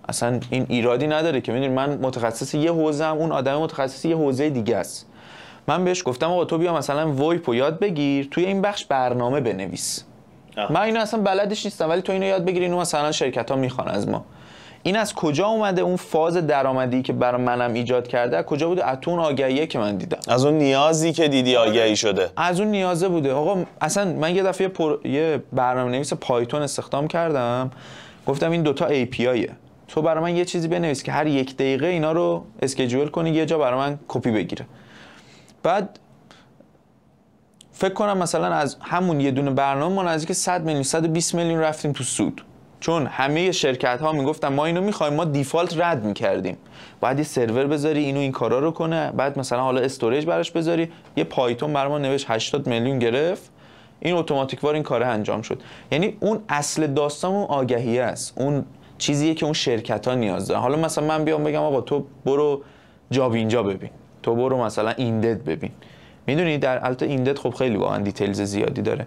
[SPEAKER 2] اصلا این ایرادی نداره که میدونی من متخصص یه حوزه‌ام، اون آدم متخصص یه حوزه دیگه است. من بهش گفتم آقا تو بیا مثلا وایپو یاد بگیر، توی این بخش برنامه بنویس. من اینو اصلا بلدش نیستم، ولی تو اینو یاد بگیر، اینو مثلا شرکت‌ها میخوان از ما. این از کجا اومده؟ اون فاز درآمدی که برای منم ایجاد کرده از کجا بوده؟ از اون آگهیه که من دیدم،
[SPEAKER 1] از اون نیازی که دیدی آگهی شده،
[SPEAKER 2] از اون نیازه بوده. آقا اصلا من یه دفعه یه برنامه‌نویس پایتون استخدام کردم، گفتم این دوتا APIه، تو برای من یه چیزی بنویس که هر 1 دقیقه اینا رو اسکیجول کنی، یه جا برای من کپی بگیره. بعد فکر کنم مثلا از همون یه دونه برنامه ما نزدیک 100 میلیون 120 میلیون رفتیم تو سود، چون همه شرکت ها میگفتن ما اینو میخوایم، ما دیفالت رد میکردیم. بعد یه سرور بذاری اینو این کارا رو کنه، بعد مثلا حالا استوریج براش بذاری، یه پایتون برام ما نوشت 80 میلیون گرفت، این اتوماتیک وار این کار انجام شد. یعنی اون اصل داستان اون آگهی است، اون چیزیه که اون شرکت ها نیاز دارن. حالا مثلا من بیام بگم آقا تو برو جاب اینجا ببین، تو برو مثلا ایندد ببین، میدونی در البته ایندد خب خیلی واقعا دیتیلز زیادی داره،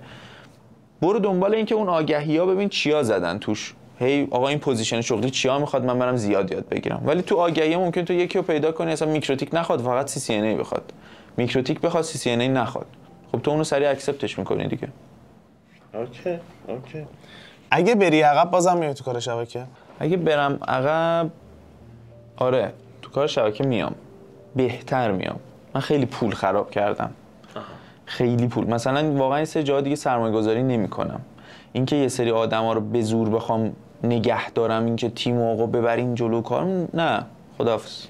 [SPEAKER 2] برو دنبال این که اون آگهی‌ها ببین چیا زدن توش، هی آقا این پوزیشن شغلی چیا میخواد، من برم زیاد یاد بگیرم. ولی تو آگهی‌ها ممکن تو یکی رو پیدا کنی اصلا میکروتیک نخواد، فقط CCNA بخواد، میکروتیک بخواد CCNA نخواد، خب تو اونو سریع اکسپتش میکنی دیگه.
[SPEAKER 3] اوکی.
[SPEAKER 1] اگه بری عقب بازم میای تو کار شبکه؟
[SPEAKER 2] اگه برم عقب، آره تو کار شبکه میام، بهتر میام. من خیلی پول خراب کردم، خیلی پول. مثلا واقعا یه سری جا دیگه سرمایه‌گذاری نمی‌کنم. اینکه یه سری آدما رو به زور بخوام نگه دارم، اینکه تیم آقا ببریم جلو کار، نه خداحافظ.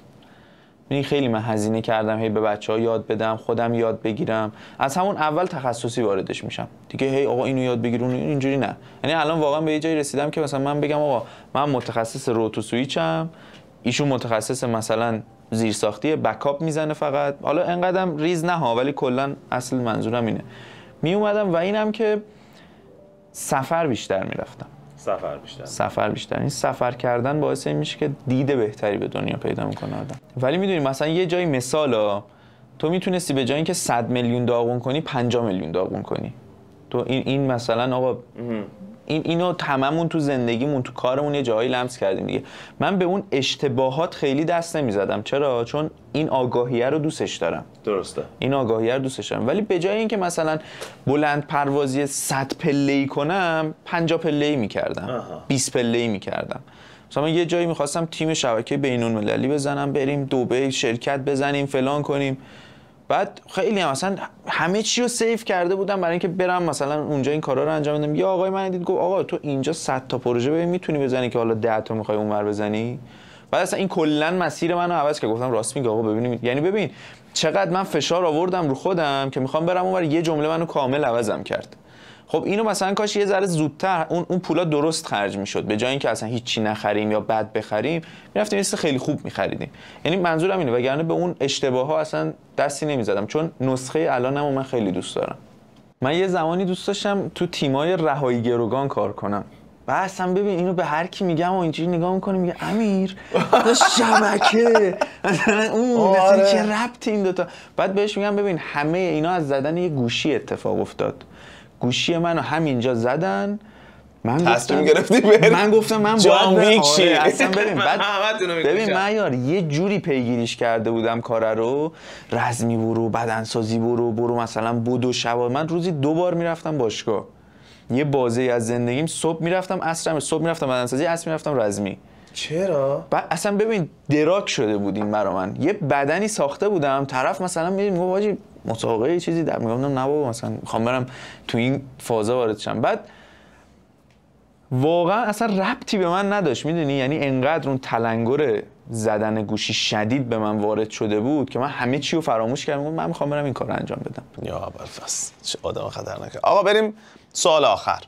[SPEAKER 2] من خیلی هزینه کردم هی به بچه‌ها یاد بدم، خودم یاد بگیرم. از همون اول تخصصی واردش میشم دیگه، هی آقا اینو یاد بگیر اون اینجوری نه. یعنی الان واقعا به یه جایی رسیدم که مثلا من بگم آقا من متخصص روتو سوئیچم، ایشون متخصص مثلا زیرساختی بکاپ میزنه فقط، حالا انقدرم ریز نه ها، ولی کلا اصل منظورم اینه. می اومدم و اینم که سفر بیشتر میرفتم. سفر بیشتر. این سفر کردن باعث این میشه که دید بهتری به دنیا پیدا میکنه آدم. ولی میدونی مثلا یه جایی مثالا تو میتونستی به جای اینکه 100 میلیون داغون کنی 50 میلیون داغون کنی. تو این مثلا آقا اینو تمامون تو زندگیمون تو کارمون یه جایی لمس کردیم دیگه. من به اون اشتباهات خیلی دست نمیزدم. چرا؟ چون این آگاهیه رو دوستش دارم.
[SPEAKER 3] درسته.
[SPEAKER 2] این آگاهیه رو دوستش دارم. ولی به جای اینکه مثلا بلند پروازی 100 پله‌ای کنم 50 پله‌ای می‌کردم. 20 پله‌ای می‌کردم. مثلا من یه جایی می‌خواستم تیم شبکه بین‌المللی بزنم، بریم دبی شرکت بزنیم فلان کنیم. بعد خیلی هم مثلا همه چی رو سیو کرده بودم برای اینکه برم مثلا اونجا این کارا رو انجام بدم. یا آقای من دید گفت آقا تو اینجا 100 تا پروژه ببین میتونی بزنی که حالا 10 تا میخوای اونور بزنی. بعد اصلا این کلا مسیر منو عوض کرد. گفتم راست میگه آقا ببینیم، یعنی ببین چقدر من فشار آوردم رو خودم که میخوام برم اونور، یه جمله منو کامل عوضم کرد. خب اینو مثلا کاش یه ذره زودتر اون پولا درست خرج میشد، به جای اینکه اصلا هیچ چی نخریم یا بد بخریم میرفتیم چیز خیلی خوب میخریدیم. یعنی منظورم اینه، وگرنه به اون اشتباهات اصلا دستی نمیزدم، چون نسخه الانمو من خیلی دوست دارم. من یه زمانی دوست داشتم تو تیمای رهایی گروگان کار کنم. اصلا ببین اینو به هر کی میگم و اینجوری نگاه میکنه میگه امیر شبکه مثلا اون مثلا چه ربطی این دوتا. بعد بهش میگم ببین همه اینا از زدن یه گوشی اتفاق افتاد. گوشی منو همینجا زدن، من
[SPEAKER 1] تصمیم گرفتی
[SPEAKER 2] من گفتم من باید اصلا ببین معیار یه جوری پیگیریش کرده بودم کار رو، رزمی برو، بدنسازی برو مثلا بدو شبا. من روزی 2 بار میرفتم باشگاه، یه بازه از زندگیم. صبح میرفتم عصرم، صبح میرفتم بدنسازی، عصر میرفتم رزمی.
[SPEAKER 1] چرا؟
[SPEAKER 2] اصلا ببین دراک شده بود این برا من. یه بدنی ساخته بودم، طرف مثلا میگه واجی مسابقه یه چیزی در میگم نه بابا مثلا میخوام برم تو این فازا وارد شم. بعد واقعا اصلا ربطی به من نداشت، میدونی، یعنی انقدر اون تلنگر زدن گوشی شدید به من وارد شده بود که من همه چی رو فراموش کردم. من میخوام برم این کار رو انجام بدم.
[SPEAKER 1] یا ابوالفضل چه آدم خطرناکه. آقا بریم سوال آخر.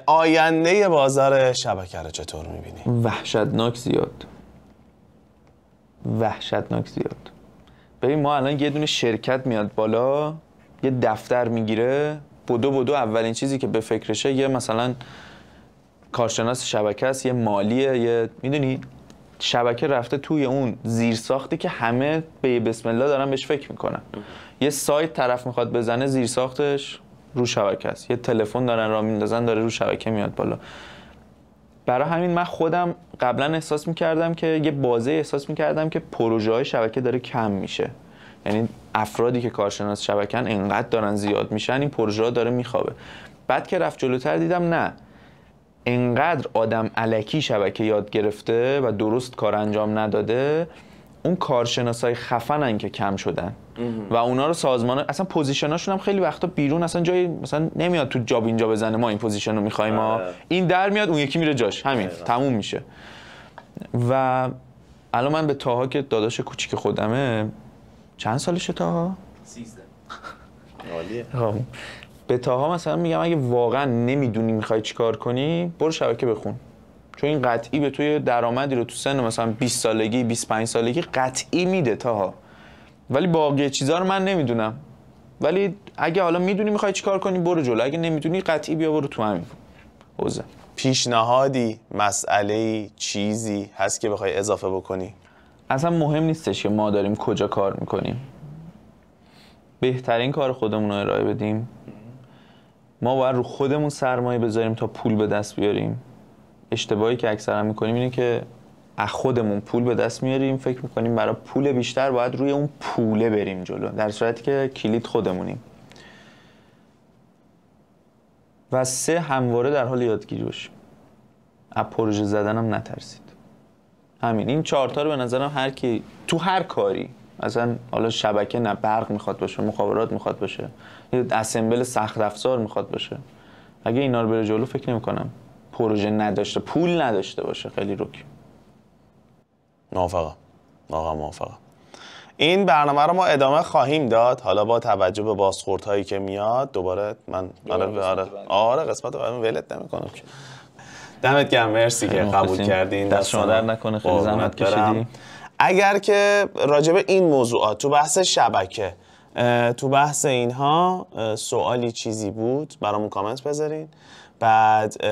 [SPEAKER 1] آینده بازار شبکه رو چطور میبینی؟
[SPEAKER 2] وحشتناک زیاد. ببین ما الان یه دونه شرکت میاد بالا، یه دفتر میگیره، بدو اولین چیزی که به فکرشه یه مثلا کارشناس شبکه است، یه مالیه، یه میدونی شبکه رفته توی اون زیرساختی که همه به بسم الله دارن بهش فکر میکنن. یه سایت طرف میخواد بزنه، زیرساختش رو شبکه است. یه تلفن دارن راه میندازن، داره رو شبکه میاد بالا. برای همین من خودم قبلا احساس میکردم که یه بازه احساس میکردم که پروژه های شبکه داره کم میشه. یعنی افرادی که کارشناس شبکه‌ان انقدر دارن زیاد میشن، این پروژه ها داره میخوابه. بعد که رفت جلوتر دیدم نه، انقدر آدم الکی شبکه یاد گرفته و درست کار انجام نداده، اون کارشناسای خفنن که کم شدن و اونا رو سازمان اصلا پوزیشناشون هم خیلی وقتا بیرون، اصلا جایی مثلا نمیاد تو جاب اینجا بزنه ما این پوزیشن رو می‌خوایم، ما این در میاد اون یکی میره جاش، همین تموم میشه. و الان من به تاها که داداش کوچیک خودمه، چند سالشه تاها؟
[SPEAKER 3] 13. عالیه.
[SPEAKER 2] به تاها مثلا میگم اگه واقعا نمیدونی میخوای چیکار کنی، برو شبکه بخون، چون این قطعی به توی درآمدی رو تو سن مثلا 20 سالگی 25 سالگی قطعی میده تاها. ولی باقی چیزا رو من نمیدونم. ولی اگه حالا میدونی میخوای چیکار کنی برو جلو، اگه نمیدونی قطعی بیا برو تو همین حوزه.
[SPEAKER 1] پیشنهادی، مسئله‌ای، چیزی هست که بخوای اضافه بکنی؟
[SPEAKER 2] اصلا مهم نیستش که ما داریم کجا کار میکنیم، بهترین کار خودمون رو ارائه بدیم. ما باید رو خودمون سرمایه بذاریم تا پول به دست بیاریم. اشتباهی که اکثرا میکنیم اینه که از خودمون پول به دست میاریم، فکر میکنیم برای پول بیشتر باید روی اون پوله بریم جلو، در صورتی که کلید خودمونیم. و 3 همواره در حال یادگیری باشیم. از پروژه زدنم نترسید. همین این 4 تا رو به نظرم هر کی تو هر کاری، مثلا حالا شبکه نه، برق میخواد باشه، مخابرات میخواد باشه، یا اسمبل سخت افزار میخواد باشه، اگه اینا رو بره جلو فکر نمی‌کنم پروژه نداشته، پول نداشته باشه. خیلی روک.
[SPEAKER 1] موافقم. این برنامه رو ما ادامه خواهیم داد، حالا با توجه به بازخوردهایی که میاد دوباره من آره قسمت رو ولت نمی‌کنم. دمت گرم، مرسی که قبول کردین.
[SPEAKER 2] دست شما در نکنه، خیلی زحمت کشیدی.
[SPEAKER 1] اگر که راجع به این موضوعات تو بحث شبکه، تو بحث اینها سوالی چیزی بود برامون کامنت بذارین. بعد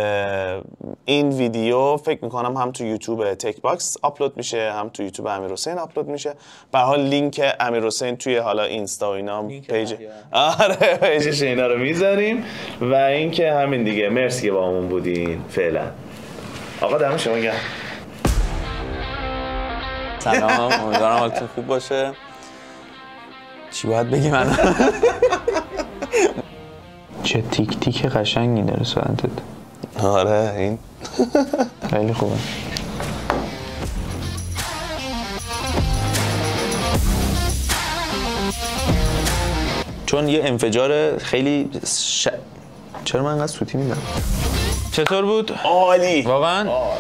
[SPEAKER 1] این ویدیو فکر میکنم هم تو یوتیوب تک باکس آپلود میشه، هم تو یوتیوب امیرحسین آپلود میشه. به هر حال لینک امیرحسین توی حالا اینستا و اینا پیج، آره پیجش اینا رو میذاریم. و اینکه همین دیگه، مرسی که با همون بودین فعلا. آقا دم شما گرم.
[SPEAKER 2] سلام، امیدوارم حالتون خوب باشه. چی باید بگیم الان؟ چه تیک تیک قشنگی داره صورتت.
[SPEAKER 1] آره این
[SPEAKER 2] خیلی خوبه. چون یه انفجار خیلی چرا من انقدر سوتی میدم؟ چطور بود؟
[SPEAKER 1] عالی
[SPEAKER 2] واقعا؟
[SPEAKER 1] آره